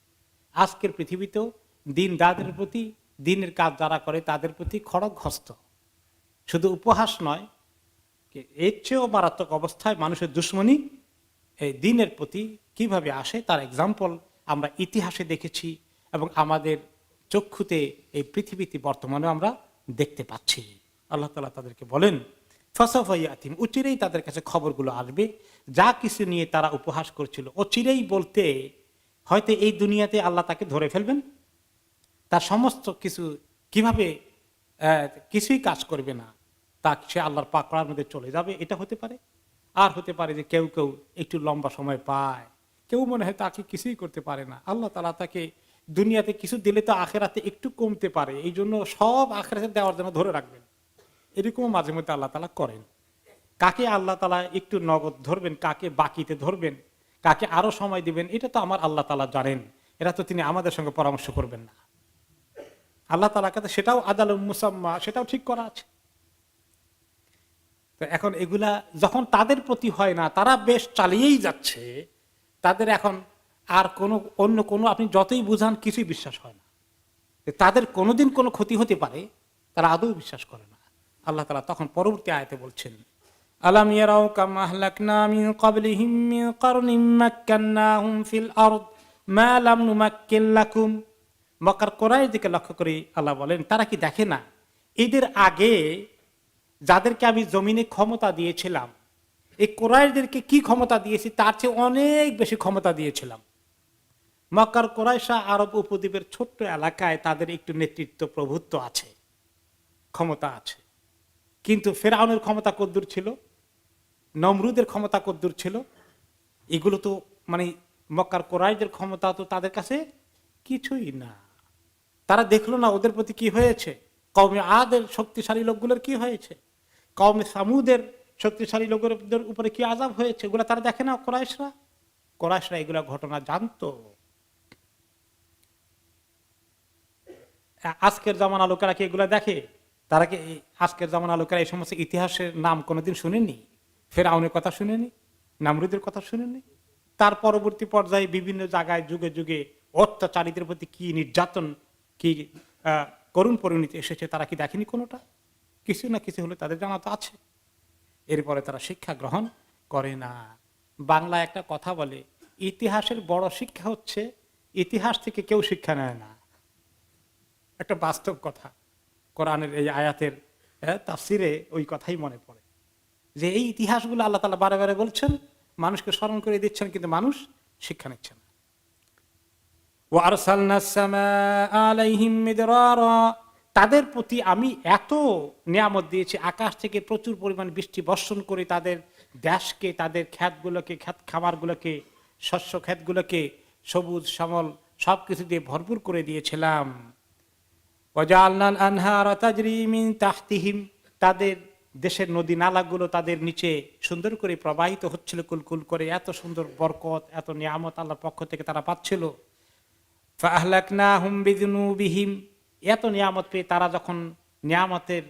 আজকের পৃথিবীতেও দিন যাদের প্রতি, দিনের কাজ যারা করে তাদের প্রতি খড়গ হস্ত। শুধু উপহাস নয়, এর চেয়েও মারাত্মক অবস্থায় মানুষের দুশ্মনী এই দিনের প্রতি কিভাবে আসে তার এক্সাম্পল আমরা ইতিহাসে দেখেছি, এবং আমাদের চক্ষুতে এই পৃথিবীতে বর্তমানে আমরা দেখতে পাচ্ছি। আল্লাহ তাআলা তাদেরকে বলেন ফাসাউফা ইয়াতিহিম, অচিরেই তাদের কাছে খবরগুলো আসবে, যা কিছু নিয়ে তারা উপহাস করছিল। অচিরেই বলতে হয়তো এই দুনিয়াতে আল্লাহ তাকে ধরে ফেলবেন, তার সমস্ত কিছু কিভাবে কিছুই কাজ করবে না, তা সে আল্লাহর পাকড়ার মধ্যে চলে যাবে, এটা হতে পারে। আর হতে পারে যে কেউ কেউ একটু লম্বা সময় পায়, কেউ মনে হয় তাকে কিছুই করতে পারে না, আল্লাহ তাআলা তাকে দুনিয়াতে কিছু দিলে তো আখেরাতে একটু কমতে পারে, এই জন্য সব আখেরাতে দেওয়ার জন্য ধরে রাখবেন। এরকম মাঝে মধ্যে আল্লাহ তাআলা করেন। কাকে আল্লাহ তাআলা একটু নগদ ধরবেন, কাকে বাকিতে ধরবেন, কাকে আরো সময় দিবেন, এটা তো আমার আল্লাহ তাআলা জানেন। এটা তো তিনি আমাদের সঙ্গে পরামর্শ করবেন না। আল্লাহ তাআলার কাছে সেটাও আদালুম মুসাম্মা, সেটাও ঠিক করা আছে। তো এখন এগুলা যখন তাদের প্রতি হয় না, তারা বেশ চালিয়েই যাচ্ছে, তাদের এখন আর কোনো অন্য কোনো, আপনি যতই বুঝান কিছুই বিশ্বাস হয় না, তাদের কোনোদিন কোনো ক্ষতি হতে পারে তারা আদৌ বিশ্বাস করে না। আল্লাহ তাআলা তখন পরবর্তী আয়াতে বলছেন, আলাম ইয়ারাউ কামা আহলাকনা মিন ক্বাবলিহিম মিন কারনিম মাক্কান্নাহুম ফিল আরদ মা লাম নুমাক্কিন লাকুম। মক্কার কুরাইশ দিকে লক্ষ্য করে আল্লাহ বলেন, তারা কি দেখে না এদের আগে যাদেরকে আমি জমিনে ক্ষমতা দিয়েছিলাম, এই কুরাইশদেরকে কি ক্ষমতা দিয়েছি তার চেয়ে অনেক বেশি ক্ষমতা দিয়েছিলাম। মক্কার কুরাইশা আরব উপদ্বীপের ছোট্ট এলাকায় তাদের একটু নেতৃত্ব প্রভুত্ব আছে, ক্ষমতা আছে। কিন্তু ফেরাউনের ক্ষমতা কদ্দূর ছিল, নমরুদের ক্ষমতা কদ্দূর ছিল, এগুলো তো মানে মক্কার কোরাইশদের ক্ষমতা তো তাদের কাছে কিছুই না। তারা দেখলো না ওদের প্রতি কি হয়েছে, কওমে আদের শক্তিশালী লোকগুলোর কি হয়েছে, কওমে সামুদের শক্তিশালী লোকদের উপরে কি আযাব হয়েছে, এগুলা তারা দেখে না। কোরাইশরা এগুলা ঘটনা জানতো। আজকের জামানা লোকেরা কি এগুলা দেখে? তারা কি আজকের জামানা লোকেরা এই সমস্ত ইতিহাসের নাম কোনোদিন শুনেনি? ফেরাউনের কথা শুনেনি, নামরুদের কথা শুনেনি? তার পরবর্তী পর্যায়ে বিভিন্ন জায়গায় যুগে যুগে অত্যাচারীদের প্রতি কি নির্যাতন, কি করুণ পরিণতি এসেছে, তারা কি দেখেনি কোনোটা? কিছু না কিছু হলে তাদের জানা তো আছে। এরপরে তারা শিক্ষা গ্রহণ করে না। বাংলা একটা কথা বলে, ইতিহাসের বড় শিক্ষা হচ্ছে ইতিহাস থেকে কেউ শিক্ষা নেয় না। একটা বাস্তব কথা, কোরআনের এই আয়াতের তাফসিরে ওই কথাই মনে পড়ে যে এই ইতিহাসগুলো আল্লাহ তাআলা বারে বারে বলছেন, মানুষকে স্মরণ করে দিচ্ছেন, কিন্তু মানুষ শিক্ষা নিচ্ছে না। তাদের প্রতি আমি এত নিয়ামত দিয়েছি, আকাশ থেকে প্রচুর পরিমাণ বৃষ্টি বর্ষণ করে তাদের দেশকে, তাদের ক্ষেতগুলোকে, ক্ষেত খামারগুলোকে, শস্য ক্ষেতগুলোকে সবুজ শ্যামল সবকিছু দিয়ে ভরপুর করে দিয়েছিলাম। তাদের দেশের নদী নালাগুলো তাদের নিচে সুন্দর করে প্রবাহিত হচ্ছিল কুলকুল করে। এত সুন্দর বরকত, এত নিয়ামত আল্লাহর পক্ষ থেকে তারা পাচ্ছিল। এত নিয়ামত পেয়ে তারা যখন নিয়ামতের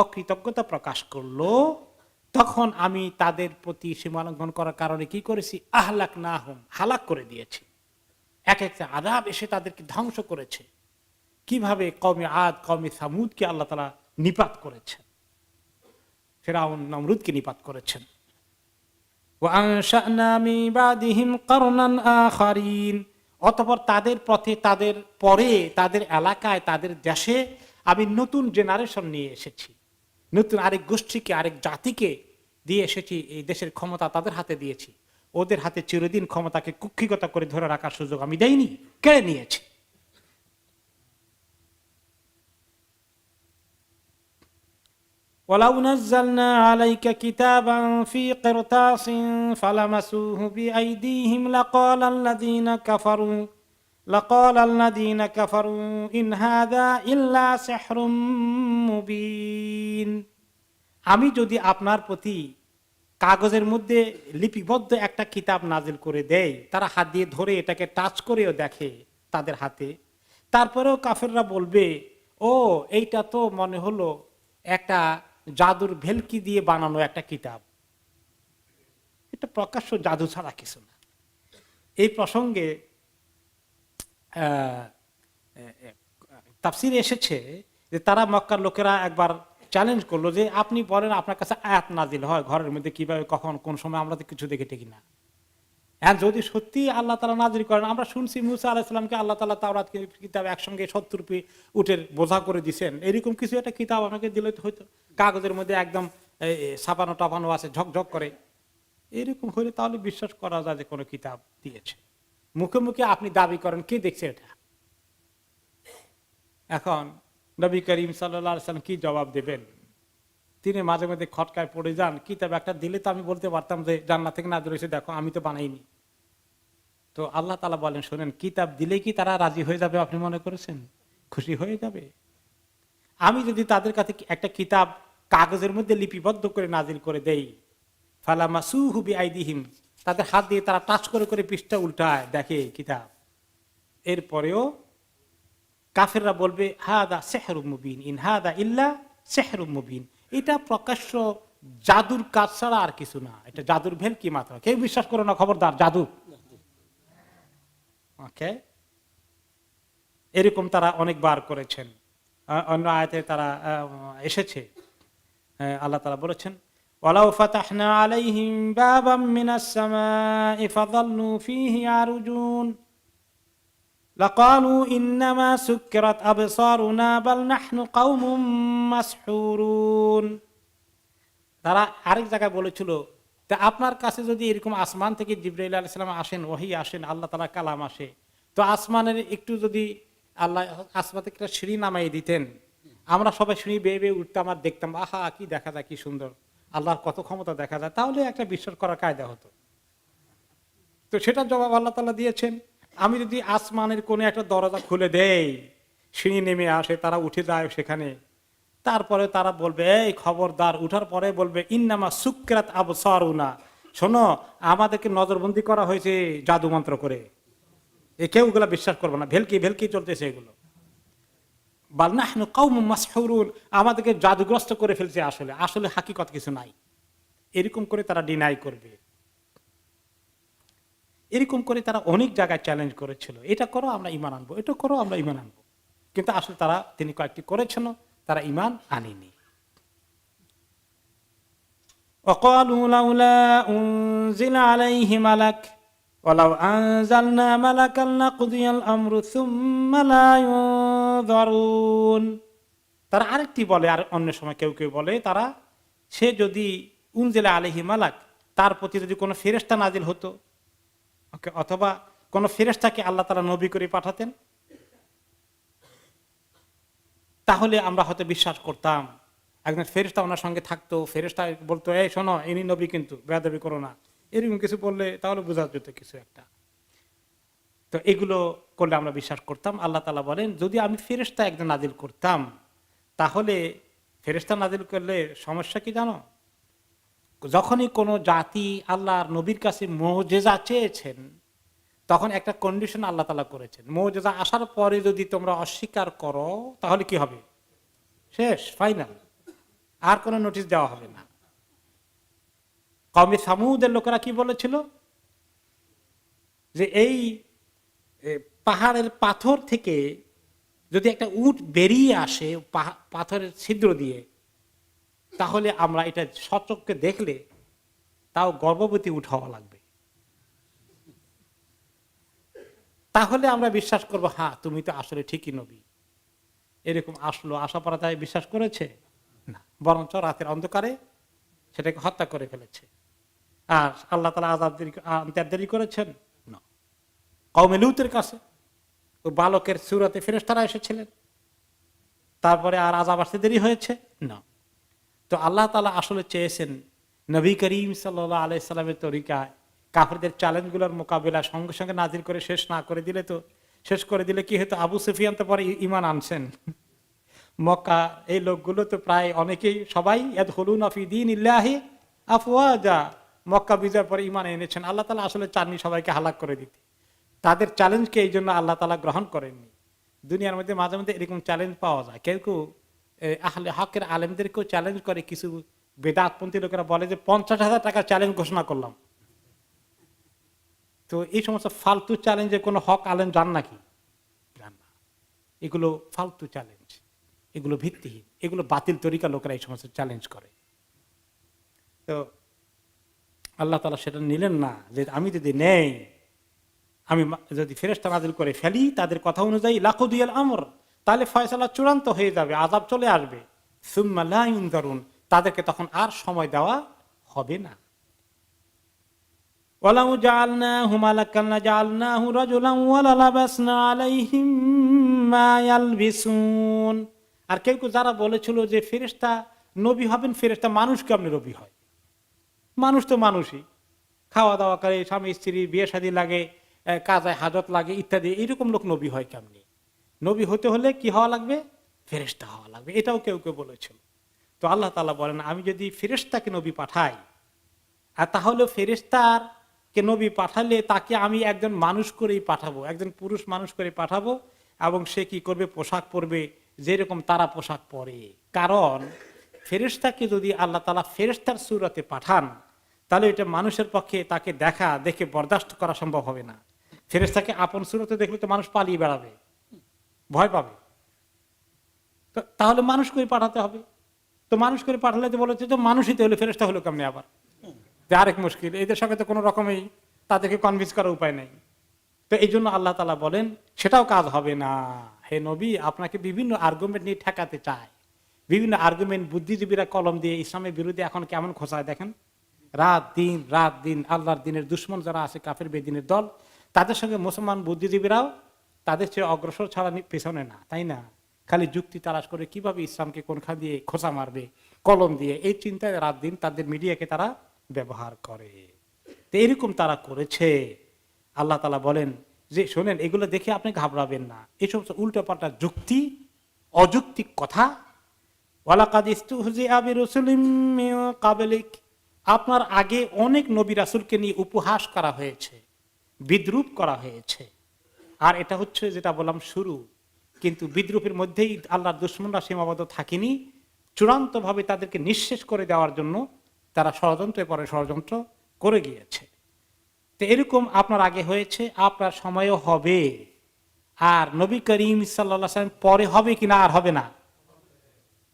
অকৃতজ্ঞতা প্রকাশ করলো, তখন আমি তাদের প্রতি সীমালঙ্ঘন করার কারণে কি করেছি? আহলাকনাহুম, হালাক করে দিয়েছি। এক একটা আযাব এসে তাদেরকে ধ্বংস করেছে। কিভাবে? কওমে আদ, কওমে সামুদকে আল্লাহ তাআলা নিপাত করেছেন, ফিরআউন নমরুদকে নিপাত করেছেন। ওয়া আনশা'না মিন বাদিহিম কারনান আখারিন, অতঃপর তাদের পথে, তাদের পরে, তাদের এলাকায়, তাদের দেশে আমি নতুন জেনারেশন নিয়ে এসেছি, নতুন আরেক গোষ্ঠীকে, আরেক জাতিকে দিয়ে এসেছি। এই দেশের ক্ষমতা তাদের হাতে দিয়েছি। ওদের হাতে চিরদিন ক্ষমতাকে কুক্ষিগত করে ধরে রাখার সুযোগ আমি দেইনি, কেড়ে নিয়েছি। ওয়ালাউ নাযালনা আলাইকা কিতাবান ফি কিরতাসিন ফালামাসুহু বিআইদিহিম লাকালাল্লাযীনা কাফারু ইন হাযা ইল্লা সিহরুম মুবিন। আমি যদি আপনার প্রতি কাগজের মধ্যে লিপিবদ্ধ একটা কিতাব নাজিল করে দেই, তারা হাত দিয়ে ধরে এটাকে টাচ করেও দেখে তাদের হাতে, তারপরেও কাফেররা বলবে, ও এইটা তো মনে হলো একটা জাদুর ভেলকি দিয়ে বানানো একটা কিতাব, এটা প্রকাশ্য জাদু ছাড়া কিছু না। এই প্রসঙ্গে তাফসিরে এসেছে যে তারা, মক্কার লোকেরা একবার চ্যালেঞ্জ করলো যে আপনি বলেন আপনার কাছে আয়াত নাজিল হয় ঘরের মধ্যে কিভাবে, কখন, কোন সময়, আমরা তো কিছু দেখে টেকি না। হ্যাঁ, যদি সত্যি আল্লাহ তাআলা নাজিল করেন, আমরা শুনছি মুসা আলাইহিস সালামকে আল্লাহ তাআলা তাওরাত কিতাব একসঙ্গে 70 উটের বোঝা করে দিয়েছেন, এরকম কিছু একটা কিতাব আপনাকে দিলে তো হয়তো, কাগজের মধ্যে একদম ছাপানো টাপানো আছে, ঝকঝক করে, এরকম হলে তাহলে বিশ্বাস করা যায় যে কোনো কিতাব দিয়েছে। মুখে মুখে আপনি দাবি করেন, কে দেখছে এটা? এখন নবী করিম সাল্লাল্লাহু আলাইহি ওয়াসাল্লাম কি জবাব দেবেন? তিনি মাঝে মাঝে খটকায় পড়ে যান, কিতাব একটা দিলে তো আমি বলতে পারতাম যে জান্নাত থেকে নাযিল হয়েছে, দেখো আমি তো বানাইনি। তো আল্লাহ তাআলা বলেন, শোনেন, কিতাব দিলে কি তারা রাজি হয়ে যাবে আপনি মনে করেছেন? খুশি হয়ে যাবে? আমি যদি তাদের কাছে একটা কিতাব কাগজের মধ্যে লিপিবদ্ধ করে নাজিল করে দেই, ফালামাসুহু বিআইদিহিম, তাদের হাত দিয়ে তারা টাচ করে করে পৃষ্ঠা উল্টায় দেখে কিতাব, এরপরেও কাফেররা বলবে হাদা সিহরুম মুবিন, ইন হাদা ইল্লা সিহরুম মুবিন, এটা প্রকাশ্য জাদুর কাজ ছাড়া আর কিছু না, এটা জাদুর ভেলকি মাত্র, কেউ বিশ্বাস করো না, খবরদার, জাদু। ওকে, এরকম তারা অনেকবার করেছেন। অন্য আয়াতে তারা এসেছে, আল্লাহ তাআলা বলেছেন, ওয়ালাউ ফাতাহনা আলাইহিম বাবাম মিনাস সামাই ফাযাল্লু ফীহি ইয়ারজুন লাকালু ইন্নামা সুক্কিরাত আবসারুনা বাল নাহনু কওমুম মাসহুরুন। তারা আরেক জায়গায় বলেছিল, তা আপনার কাছে যদি এরকম আসমান থেকে জিবরাইল আলাইহিস সালাম আসেন, ওহী আসেন, আল্লাহ তাআলা কালাম আসে, তো আসমানের একটু যদি আল্লাহ আসমান থেকে একটা সিঁড়ি নামাই দিতেন, আমরা সবাই সিঁড়ি বেয়ে বেয়ে উঠতাম আর দেখতাম, আহা কি দেখা যায়, কি সুন্দর, আল্লাহর কত ক্ষমতা দেখা যায়, তাহলে একটা বিশ্বাস করার কায়দা হতো। তো সেটার জবাব আল্লাহ তাআলা দিয়েছেন। আমি যদি আসমানের কোনে একটা দরজা খুলে দেই, সিঁড়ি নেমে আসে, তারা উঠে যায় সেখানে, তারপরে তারা বলবে এই খবরদার, উঠার পরে বলবে ইন্নামা সুকরাত আবসারুনা, শোনো আমাদেরকে নজরবন্দি করা হয়েছে জাদু মন্ত্র করে, কেউ ওগুলা বিশ্বাস করবে না, ভেলকি ভেলকি চলতেছে এগুলো। বাল নাহনু কওমুম মাসহুরুন, আমাদেরকে জাদুগ্রস্ত করে ফেলছে, আসলে আসলে হাকিকত কিছু নাই। এরকম করে তারা ডিনাই করবে। এরকম করে তারা অনেক জায়গায় চ্যালেঞ্জ করেছিল, এটা করো আমরা ঈমান আনবো, এটা করো আমরা ঈমান আনবো, কিন্তু আসলে তিনি কয়েকটি করেছেন, তারা ঈমান আনেনি। وقالوا لولا أنزل عليه ملك ولو أنزلنا ملكا لقضي الأمر ثم لا ينظرون। তারা আরেকটি বলে, আর অন্য সময় কেউ কেউ বলে, তারা সে যদি উনজিলা আলাইহি মালাক, তার প্রতি যদি কোনো ফেরেশতা নাজিল হতো, অথবা কোন ফেরেশতাকে আল্লাহ তাআলা নবী করে পাঠাতেন, তাহলে আমরা হয়তো বিশ্বাস করতাম। একজন ফেরেশতা ওনার সঙ্গে থাকতো, ফেরেশতা বলতো এই শোনো ইনি নবী, কিন্তু বেয়াদবি করো না, এরকম কিছু বললে তাহলে বোঝা যেত কিছু একটা। তো এগুলো করলে আমরা বিশ্বাস করতাম। আল্লাহ তাআলা বলেন যদি আমি ফেরেশতা একজন নাজিল করতাম, তাহলে ফেরেশতা নাজিল করলে সমস্যা কি জানো, যখনই কোনো জাতি আল্লাহর নবীর কাছে মুজিজা চেয়েছেন, তখন একটা কন্ডিশন আল্লাহ তাআলা করেছেন, মুজিজা আসার পরে যদি তোমরা অস্বীকার করো তাহলে কি হবে, শেষ, ফাইনাল, আর কোনো নোটিশ দেওয়া হবে না। কওমে সামুদের লোকেরা কি বলেছিল, যে এই পাহাড়ের পাথর থেকে যদি একটা উট বেরিয়ে আসে পাথরের ছিদ্র দিয়ে, তাহলে আমরা এটা সচক্ষে দেখলে তাও গর্ভবতী উট হওয়া লাগবে, তাহলে আমরা বিশ্বাস করব হ্যাঁ তুমি তো আসলে ঠিকই নবী। এরকম আসলো, আশা করা যায় বিশ্বাস করেছে না, বরঞ্চ রাতের অন্ধকারে সেটাকে হত্যা করে ফেলেছে। আর আল্লাহ তাআলা আযাব দেরি করেছেন না। কওমে লূতের কাছে ওই বালকের সূরতে ফেরেশতারা এসেছিলেন, তারপরে আর আযাব আসতে দেরি হয়েছে না। তো আল্লাহ তাআলা আসলে চেয়েছেন নবী করিম সাল্লাল্লাহু আলাইহি সাল্লামের তরিকায় কাফেরদের চ্যালেঞ্জগুলোর মোকাবিলা সঙ্গে সঙ্গে নাজিল করে শেষ না করে দিলে, তো শেষ করে দিলে কি হতো, আবু সুফিয়ান তো পরে ঈমান আনছেন। মক্কা এই লোকগুলো তো প্রায় অনেকেই, সবাই ইয়াদখুলুনা ফি দীনিল্লাহি আফওয়াজা, মক্কা বিজয়ের পরে ঈমান এনেছেন। আল্লাহ তাআলা আসলে চাননি সবাইকে হালাক করে দিতে, তাদের চ্যালেঞ্জকে এই জন্য আল্লাহ তাআলা গ্রহণ করেননি। দুনিয়ার মধ্যে মাঝে মধ্যে এরকম চ্যালেঞ্জ পাওয়া যায়, কেউ কেউ আহলে হকের আলেমদেরকেও চ্যালেঞ্জ করে। কিছু বেদাতপন্থী লোকেরা বলে যে 50,000 টাকা চ্যালেঞ্জ ঘোষণা করলাম। তো এই সমস্ত ফালতু চ্যালেঞ্জে কোনো হক আলেম জান নাকি? জান না। এগুলো ফালতু চ্যালেঞ্জ, এগুলো ভিত্তিহীন, এগুলো বাতিল তরিকা লোকেরা এই সমস্ত চ্যালেঞ্জ করে। তো আল্লাহ তাআলা সেটা নিলেন না, যে আমি যদি নেই, আমি যদি ফেরেশতা নাজিল করে ফেলি তাদের কথা অনুযায়ী লাকুদিয়াল আমর, তাহলে ফয়সালা চূড়ান্ত হয়ে যাবে, আযাব চলে আসবে। সুম্মা লা ইউনজারুন, তাদেরকে তখন আর সময় দেওয়া হবে না। ওয়ালাউ জাআলনাহু মালাকান লাজাআলনাহু রাজুলান ওয়া লাবাসনা আলাইহিম মা ইয়ালবিসুন। আর কেউ কেউ যারা বলেছিল যে ফেরেশতা নবী হবেন, ফেরেশতা মানুষ কেমনে নবী হয়, মানুষ তো মানুষই, খাওয়া দাওয়া করে, স্বামী স্ত্রী বিয়ে শাদী লাগে, কাজায় হাজত লাগে ইত্যাদি, এইরকম লোক নবী হয় কেমনি? নবী হতে হলে কি হওয়া লাগবে, ফেরেশতা হওয়া লাগবে, এটাও কেউ কেউ বলেছিল। তো আল্লাহ তাআলা বলেন আমি যদি ফেরেশতাকে নবী পাঠাই, আর তাহলে ফেরেশতার কে নবী পাঠালে তাকে আমি একজন মানুষ করেই পাঠাবো, একজন পুরুষ মানুষ করে পাঠাবো, এবং সে কি করবে, পোশাক পরবে যেরকম তারা পোশাক পরে। কারণ ফেরেশতাকে যদি আল্লাহ তাআলা ফেরেশতার সূরতে পাঠান, তাহলে এটা মানুষের পক্ষে তাকে দেখে বরদাস্ত করা সম্ভব হবে না। ফেরেশতাকে আপন সূরতে দেখলে তো মানুষ পালিয়ে বেড়াবে, ভয় পাবে। তো তাহলে মানুষ করে পাঠাতে হবে। তো মানুষ করে পাঠালে তো বলেছে তো মানুষই তো হলো, ফেরেশতা হলো কেমনে আবার, আরেক মুশকিল। এদের সঙ্গে তো কোনো রকমেই তাদেরকে কনভিন্স করার উপায় নেই। তো এই জন্য আল্লাহ তাআলা বলেন সেটাও কাজ হবে না। হে নবী, আপনাকে বিভিন্ন আর্গুমেন্ট নিয়ে ঠেকাতে চায়, বিভিন্ন আর্গুমেন্ট বুদ্ধিজীবীরা কলম দিয়ে ইসলামের বিরুদ্ধে এখন কেমন খোঁচায় দেখেন, রাত দিন আল্লাহর দিনের দুশ্মন যারা আছে, কাফের বেদিনের দল, তাদের সঙ্গে মুসলমান বুদ্ধিজীবীরাও তাদের চেয়ে অগ্রসর ছাড়া পেছনে না, তাই না? খালি যুক্তি তালাশ করে কিভাবে ইসলামকে কোনখান দিয়ে খোঁচা মারবে কলম দিয়ে, এই চিন্তায় রাত দিন তাদের মিডিয়াকে তারা ব্যবহার করে। তো এরকম তারা করেছে। আল্লাহ তাআলা বলেন যে শোনেন, এগুলো দেখে আপনি ঘাবড়াবেন না, এসব উল্টোপাল্টা যুক্তি, অযৌক্তিক কথা। ওয়ালাকাদ ইস্তুহজিআ বিরুসুলিম মিন ক্বাবলিক, আপনার আগে অনেক নবী রাসূলকে নিয়ে উপহাস করা হয়েছে, বিদ্রূপ করা হয়েছে। আর এটা হচ্ছে যেটা বললাম শুরু, কিন্তু বিদ্রূপের মধ্যেই আল্লাহর দুশমনরা সীমাবদ্ধ থাকেনি, চূড়ান্ত ভাবে তাদেরকে নিঃশেষ করে দেওয়ার জন্য তারা ষড়যন্ত্রের পরে ষড়যন্ত্র করে গিয়েছে। তো এরকম আপনার আগে হয়েছে, আপনার সময়ও হবে। আর নবী করিম সাল্লাল্লাহু আলাইহি ওয়াসাল্লাম পরে হবে কিনা? আর হবে না,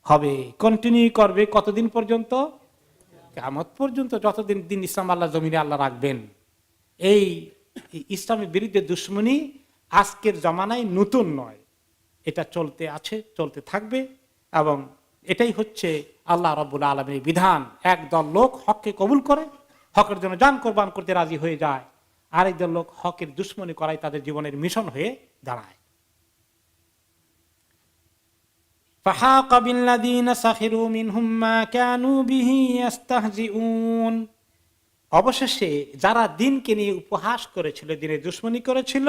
হবে, কন্টিনিউ করবে। কতদিন পর্যন্ত? কিয়ামত পর্যন্ত, যতদিন দিন ইসলাম আল্লাহ জমিনে আল্লাহ রাখবেন। এই ইসলামের বিরুদ্ধে দুশমনী আজকের জামানায় নতুন নয়, এটা চলতে আছে, চলতে থাকবে। এবং এটাই হচ্ছে আল্লাহ রাব্বুল আলামিনের বিধান। একদল লোক হককে কবুল করে, হকের জন্য জান কোরবান করতে রাজি হয়ে যায়, আরেকদল লোক হকের দুশমনী করাই তাদের জীবনের মিশন হয়ে দাঁড়ায়। فحاق بالذين سخروا منهم ما كانوا به يستهزئون, অবশেষে যারা দিনকে নিয়ে উপহাস করেছিল, দিনের দুশমনী করেছিল,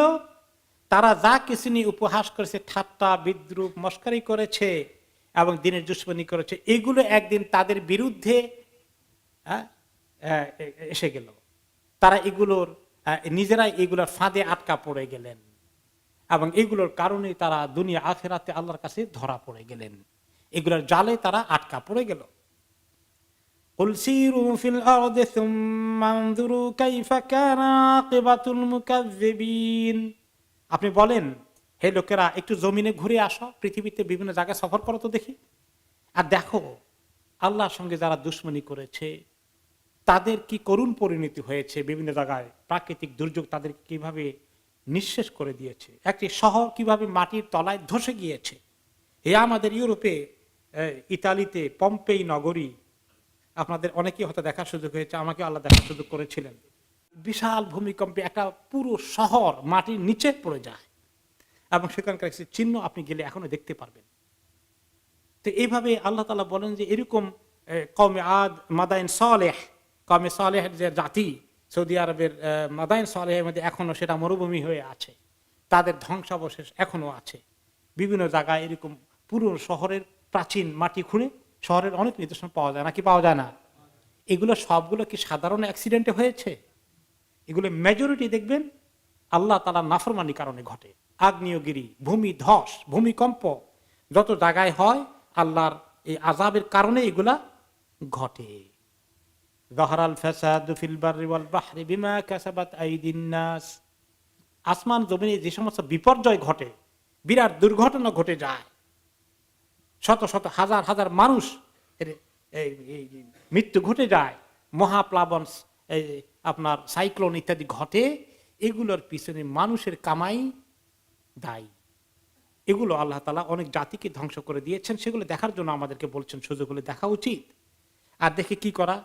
তারা যা কিছু নিয়ে উপহাস করেছে, ঠাট্টা বিদ্রূপ মস্কারি করেছে এবং দিনের দুশমনী করেছে, এগুলো একদিন তাদের বিরুদ্ধে এসে গেল। তারা এগুলোর নিজেরাই এগুলোর ফাঁদে আটকা পড়ে গেলেন এবং এগুলোর কারণে তারা দুনিয়া আখিরাতে আল্লাহর কাছে ধরা পড়ে গেলেন, এগুলোর জালে তারা আটকা পড়ে গেল। কুল সিরু ফিল আরদি সুম্মা আনজুরু কাইফা কানা আকিবাতুল মুকাজ্জিবিন, আপনি বলেন হে লোকেরা, একটু জমিনে ঘুরে আসো, পৃথিবীতে বিভিন্ন জায়গায় সফর করো তো দেখি, আর দেখো আল্লাহর সঙ্গে যারা দুশমনী করেছে তাদের কি করুণ পরিণতি হয়েছে। বিভিন্ন জায়গায় প্রাকৃতিক দুর্যোগ তাদের কিভাবে নিঃশেষ করে দিয়েছে, একটি শহর কিভাবে মাটির তলায় ধসে গিয়েছে। আমাদের ইউরোপে ইতালিতে পম্পেই নগরী, আপনাদের অনেকেই হয়তো দেখার সুযোগ হয়েছে, আমাকে আল্লাহ দেখার সুযোগ করেছিলেন। বিশাল ভূমিকম্পে একটা পুরো শহর মাটির নিচে পড়ে যায় এবং সেখানকার একটি চিহ্ন আপনি গেলে এখনো দেখতে পারবেন। তো এইভাবে আল্লাহ তাআলা বলেন যে এরকম কওমে আদ, মাদায়েন সালেহ, কওমে সালেহের যে জাতি, সৌদি আরবের মাদায়েন সালেহের মধ্যে এখনো সেটা মরুভূমি হয়ে আছে, তাদের ধ্বংসাবশেষ এখনো আছে। বিভিন্ন জায়গায় এরকম পুরো শহরের প্রাচীন মাটি খুঁড়ে শহরের অনেক নিদর্শন পাওয়া যায়, নাকি পাওয়া যায় না? এগুলো সবগুলো কি সাধারণ অ্যাক্সিডেন্টে হয়েছে? এগুলো মেজরিটি দেখবেন আল্লাহ তাআলার নাফরমানির কারণে ঘটে। আগ্নেয়গিরি, ভূমি ধস, ভূমিকম্প যত জায়গায় হয় আল্লাহর এই আযাবের কারণে এগুলা ঘটে। যাহারাল ফাসাদু ফিল বাররি ওয়াল বাহরি বিমা কাসাবাত আইদিন নাস, আসমান জমিনে যে সমস্ত বিপর্যয় ঘটে, বিরাট দুর্ঘটনা ঘটে যায়, শত শত হাজার হাজার মানুষ মৃত্যু ঘটে যায়, মহাপ্লাবন, আপনার সাইক্লোন ইত্যাদি ঘটে, এগুলোর পিছনে মানুষের কামাই দায়ী। এগুলো আল্লাহ তাআলা অনেক জাতিকে ধ্বংস করে দিয়েছেন, সেগুলো দেখার জন্য আমাদেরকে বলছেন সুযোগ হলে দেখা উচিত। আর দেখে কি করা,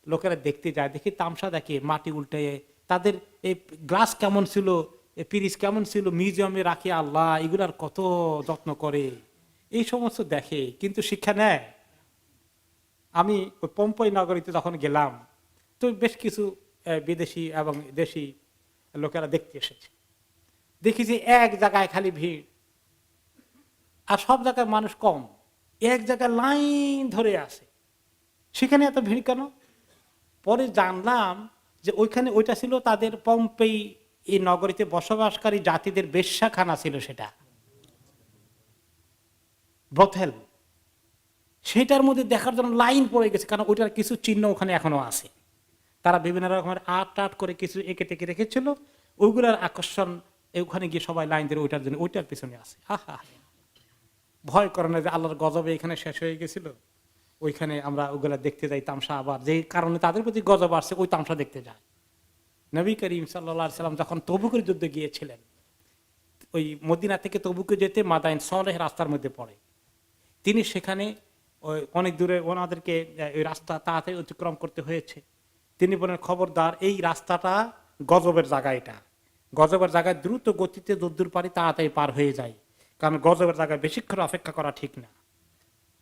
লোকেরা দেখতে যায়, দেখে তামসা দেখে, মাটি উল্টে, তাদের এই গ্লাস কেমন ছিল, পিরিচ কেমন ছিল, মিউজিয়ামে রাখে, আল্লাহ এগুলার কত যত্ন করে, এই সমস্ত দেখে, কিন্তু শিক্ষা নেয়। আমি ওই পম্পই নগরীতে যখন গেলাম, তো বেশ কিছু বিদেশি এবং দেশি লোকেরা দেখতে এসেছে, দেখি যে এক জায়গায় খালি ভিড়, আর সব জায়গায় মানুষ কম, এক জায়গায় লাইন ধরে আছে, সেখানে এত ভিড় কেন? পরে জানলাম যে ওইখানে ওইটা ছিল তাদের পম্পেই এই নগরীতে বসবাসকারী জাতিদের বেশ্যাখানা ছিল, সেটা ব্রথেল। সেটার মধ্যে দেখার জন্য লাইন পড়ে গেছে, কারণ ওইটার কিছু চিহ্ন ওখানে এখনো আছে। তারা বিভিন্ন রকমের আর্ট করে কিছু এঁকে টেকে রেখেছিল, ওইগুলার আকর্ষণ, ওখানে গিয়ে সবাই লাইন ধরে ওইটার জন্য, ওইটার পিছনে আছে। আহা, ভয় করে না যে আল্লাহর গজবে এখানে শেষ হয়ে গেছিল, ওইখানে আমরা ওগুলা দেখতে যাই তামসা, আবার যে কারণে তাদের প্রতি গজব আসছে ওই তামসা দেখতে যায়। নবী করিম সাল্লাল্লাহু আলাইহি সাল্লাম যখন তবুকের যুদ্ধে গিয়েছিলেন, ওই মদিনা থেকে তবুকে যেতে মাদায়েন সালেহ রাস্তার মধ্যে পড়ে, তিনি সেখানে অনেক দূরে, ওনাদেরকে ওই রাস্তা তাড়াতাড়ি অতিক্রম করতে হয়েছে। তিনি বলেন, খবরদার, এই রাস্তাটা গজবের জায়গা, এটা গজবের জায়গায় দ্রুত গতিতে যদ্দূর পারি তাড়াতাড়ি পার হয়ে যায়, কারণ গজবের জায়গায় বেশিক্ষণ অপেক্ষা করা ঠিক না।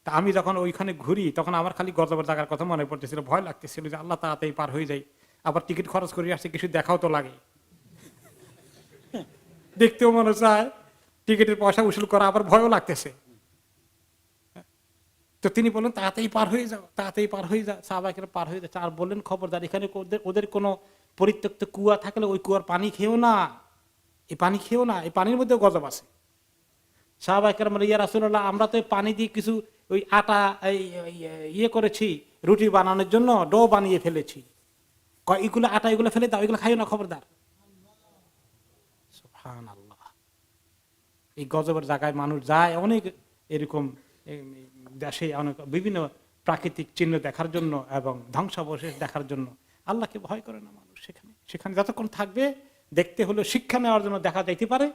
তা আমি যখন ওইখানে ঘুরি তখন আমার খালি গজবের জায়গার কথা মনে পড়তেছিল, ভয় লাগতেছিল যে আল্লাহ তাড়াতাড়ি পার হয়ে যায়, আবার টিকিট খরচ করে আসছে, কিছু দেখাও তো লাগে। দেখতেও মনে চায়, টিকিটের পয়সা উসুল করা, আবার ভয়ও লাগতেছে। তো তিনি বললেন তাড়াতাড়ি পার হয়ে যাও, তাড়াতাড়ি পার হয়ে যাও। সাহাবায়ে পার হয়ে যাচ্ছে, আর বললেন খবরদার, এখানে ওদের কোনো পরিত্যক্ত কুয়া থাকলে ওই কুয়ার পানি খেও না, এই পানি খেও না, এই পানির মধ্যে গজব আছে। সাহাবায়ে কেরাম বললেন, ইয়া রাসূলুল্লাহ, আমরা তো পানি দিয়ে কিছু ওই আটা ইয়ে করেছি, রুটি বানানোর জন্য ডো বানিয়ে ফেলেছি, এগুলো আটা এগুলো ফেলে দাও, এগুলো খাইও না খবরদার। সুবহানাল্লাহ। এই গজবের জায়গায় মানুষ যায় অনেক, এরকম দেশে অনেক বিভিন্ন প্রাকৃতিক চিহ্ন দেখার জন্য এবং ধ্বংসাবশেষ দেখার জন্য। আল্লাহকে ভয় করে না মানুষ। সেখানে সেখানে যতক্ষণ থাকবে, দেখতে হলে শিক্ষা নেওয়ার জন্য দেখা যাইতে পারে,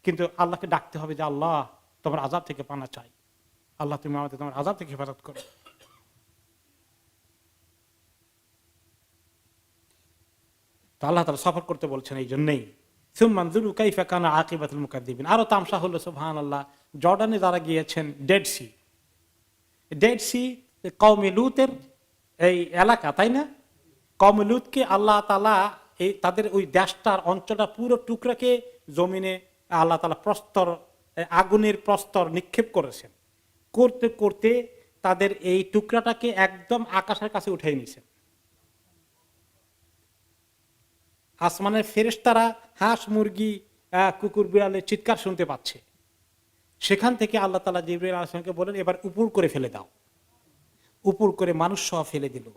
কিন্তু আল্লাহকে ডাকতে হবে যে আল্লাহ তোমার আযাব থেকে পানা চাই, আল্লাহ তুমি আমাদের তোমার আযাব থেকে হেফাজত করো। তো আল্লাহ তাআলা সফর করতে বলছেন এই জন্যই। সুম্মানজুরু কাইফা কানা আকিবাতুল মুকাদ্দিবিন। আরো তামসা হলো সুবহানাল্লাহ, জর্ডানে যারা গিয়েছেন, ডেড সি, ডেড সি কওমে লূতের এই এলাকা, তাই না? কওমে লূতকে আল্লাহ তাআলা এই তাদের ওই দেশটার অঞ্চলটা পুরো টুকরাকে জমিনে আল্লাহ তাআলা প্রস্তর, আগুনের প্রস্তর নিক্ষেপ করেছেন। করতে করতে তাদের এই টুকরাটাকে একদম আকাশের কাছে উঠিয়ে নিয়েছেন। আসমানের ফেরেশতারা হাঁস মুরগি কুকুর বিড়ালের চিৎকার শুনতে পাচ্ছে। সেখান থেকে আল্লাহ তাআলা জিবরাইল আলাইহিস সালামকে বলেন, এবার উপর করে ফেলে দাও। উপর করে মানুষ সহ ফেলে দিল।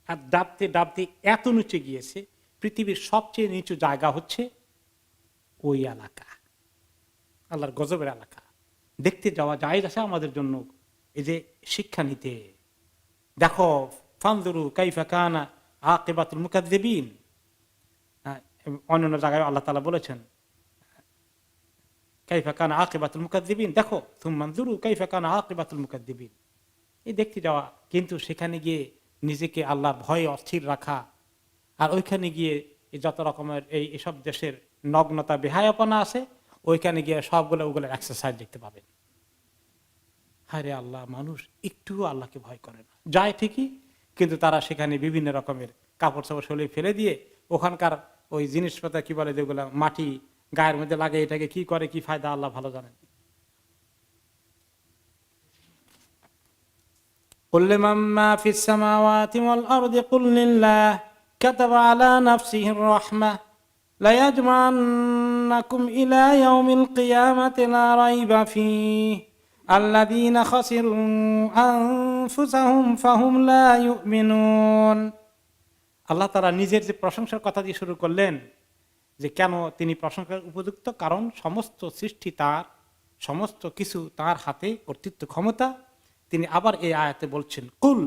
আর ডাবতে ডাবতে এত নিচে গিয়েছে, পৃথিবীর সবচেয়ে নিচু জায়গা হচ্ছে ওই এলাকা, আল্লাহর গজবের এলাকা। দেখতে যাওয়া জায়েজ আছে আমাদের জন্য, এই যে শিক্ষা নিতে। দেখো, ফানজুরু কাইফা কানা আকিবাতুল মুকাদ্দিবিন। অন্যান্য জায়গায় আল্লাহ তাআলা বলেছেন কাইফা কানা আকিবাতুল মুকাদ্দিবিন, দেখো সুম্মানজুরু কাইফা কানা আকিবাতুল মুকাদ্দিবিন। এই দেখতে যাওয়া, কিন্তু সেখানে গিয়ে নিজেকে আল্লাহর ভয়ে অস্থির রাখা, আর ওইখানে গিয়ে যত রকমের এইসব দেশের নগ্নতা বেহায়াপনা আছে, ওইখানে গিয়ে সবগুলো ওগুলোর এক্সারসাইজ দেখতে পাবেন। হায়রে আল্লাহ, মানুষ একটু আল্লাহকে ভয় করে না, যায় ঠিকই, কিন্তু তারা সেখানে বিভিন্ন রকমের কাপড় চাপড় শরীরে ফেলে দিয়ে ওখানকার ওই জিনিসপত্র কি বলে যেগুলো মাটি গায়ের মধ্যে লাগে, এটাকে কি করে, কি ফায়দা আল্লাহ ভালো জানেন। قل لمن ما في السماوات والأرض قل لله كتب على نفسه الرحمة ليجمعنكم إلى يوم القيامة لا ريب فيه الذين خسروا أنفسهم فهم لا يؤمنون। আল্লাহ তাআলা নিজের যে প্রশংসার কথা দিয়ে শুরু করলেন, যে কেন তিনি প্রশংসার উপযুক্ত, কারণ সমস্ত সৃষ্টি তার, সমস্ত কিছু তার হাতে, কর্তৃত্ব ক্ষমতা। তিনি আবার এই আয়াতে বলছেন, কুল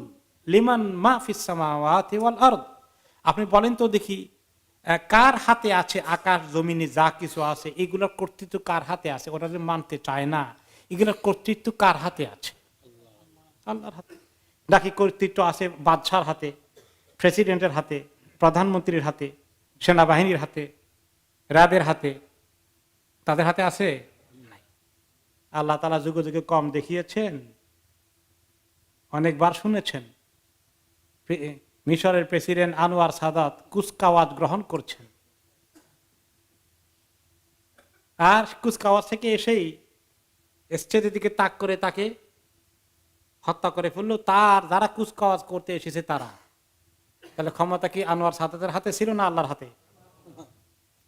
লিমান মা ফিস সামাওয়াতি ওয়াল আরদ, আপনি বলেন তো দেখি, কার হাতে আছে আকাশ জমিনে যা কিছু আছে, এগুলোর কর্তৃত্ব কার হাতে আছে? ওরা যে মানতে চায় না, এগুলোর কর্তৃত্ব কার হাতে আছে? আল্লাহর হাতে। নাকি কর্তৃত্ব আছে বাদশার হাতে, প্রেসিডেন্টের হাতে, প্রধানমন্ত্রীর হাতে, সেনাবাহিনীর হাতে, র্যাবের হাতে? তাদের হাতে আছে? আল্লাহ তাআলা যুগে যুগে কম দেখিয়েছেন, অনেকবার শুনেছেন। মিশরের প্রেসিডেন্ট আনোয়ার সাদাত কুচকাওয়াজ গ্রহণ করছেন, আর কুচকাওয়াজ থেকে এসেই স্টেজের দিকে তাক করে তাকে হত্যা করে ফেললো। তার যারা কুচকাওয়াজ করতে এসেছে তারা, তাহলে ক্ষমতা কি আনোয়ার সাদাতের হাতে ছিল না আল্লাহর হাতে?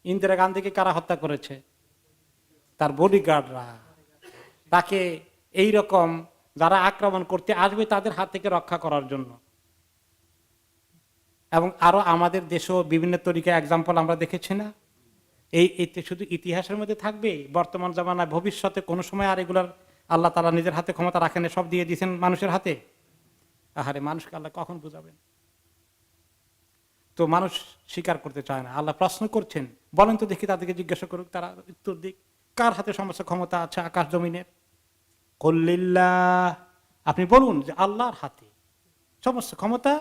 ইন্দিরা গান্ধীকে কারা হত্যা করেছে? তার বডিগার্ডরা। তাকে এই রকম যারা আক্রমণ করতে আসবে তাদের হাত থেকে রক্ষা করার জন্য। এবং আরো আমাদের দেশেও বিভিন্ন তরিকা এক্সাম্পল আমরা দেখেছি না? এতে শুধু ইতিহাসের মধ্যে থাকবে, বর্তমান জামানায় ভবিষ্যতে কোনো সময় আর এগুলার আল্লাহ তাআলা নিজের হাতে ক্ষমতা রাখেন, সব দিয়ে দিয়েছেন মানুষের হাতে। আহারে, মানুষকে আল্লাহ কখন বুঝাবেন? তো মানুষ স্বীকার করতে চায় না। আল্লাহ প্রশ্ন করছেন, বলেন তো দেখি, তাদেরকে জিজ্ঞাসা করুক, তারা উত্তর দিক, কার হাতে সমস্ত ক্ষমতা আছে আকাশ জমিনের? কুল্লিল্লাহ, আপনি বলুন যে আল্লাহর হাতে সমস্ত ক্ষমতা,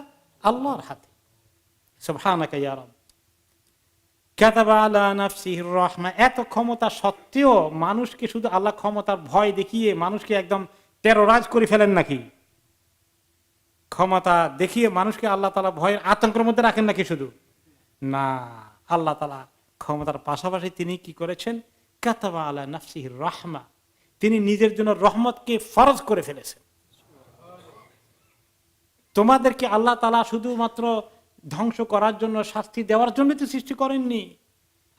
আল্লাহর হাতে। সুবহানাকা ইয়া রাব। কাতাবা আলা নাফসিহির রাহমা, এত ক্ষমতা সত্ত্বেও মানুষকে শুধু আল্লাহ ক্ষমতার ভয় দেখিয়ে মানুষকে একদম টেরোরাইজ করে ফেলেন নাকি? ক্ষমতা দেখিয়ে মানুষকে আল্লাহ তাআলা ভয়ের আতঙ্কের মধ্যে রাখেন নাকি? শুধু না, আল্লাহ তাআলা ক্ষমতার পাশাপাশি তিনি কি করেছেন? কাতাবা আলা নাফসিহির রাহমা, তিনি নিজের জন্য রহমতকে ফরজ করে ফেলেছেন। তোমাদেরকে আল্লাহ তাআলা শুধুমাত্র ধ্বংস করার জন্য, শাস্তি দেওয়ার জন্য তো সৃষ্টি করেননি।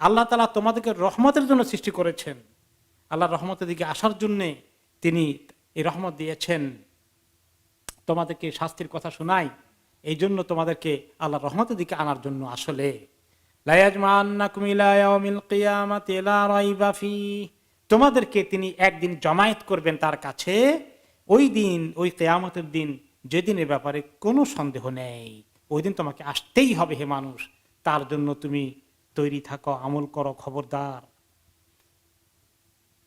আল্লাহ তাআলা তোমাদেরকে রহমতের জন্য সৃষ্টি করেছেন। আল্লাহ রহমতের দিকে আসার জন্য তিনি এই রহমত দিয়েছেন। তোমাদেরকে শাস্তির কথা শোনাই, এই জন্য তোমাদেরকে আল্লাহ রহমতের দিকে আনার জন্য। আসলে তোমাদেরকে তিনি একদিন জমায়েত করবেন তার কাছে, ওই দিন, ওই কিয়ামতের দিন, যেদিনের ব্যাপারে কোনো সন্দেহ নেই। ওই দিন তোমাকে আসতেই হবে হে মানুষ, তার জন্য তুমি তৈরি থাকো, আমল করো, খবরদার।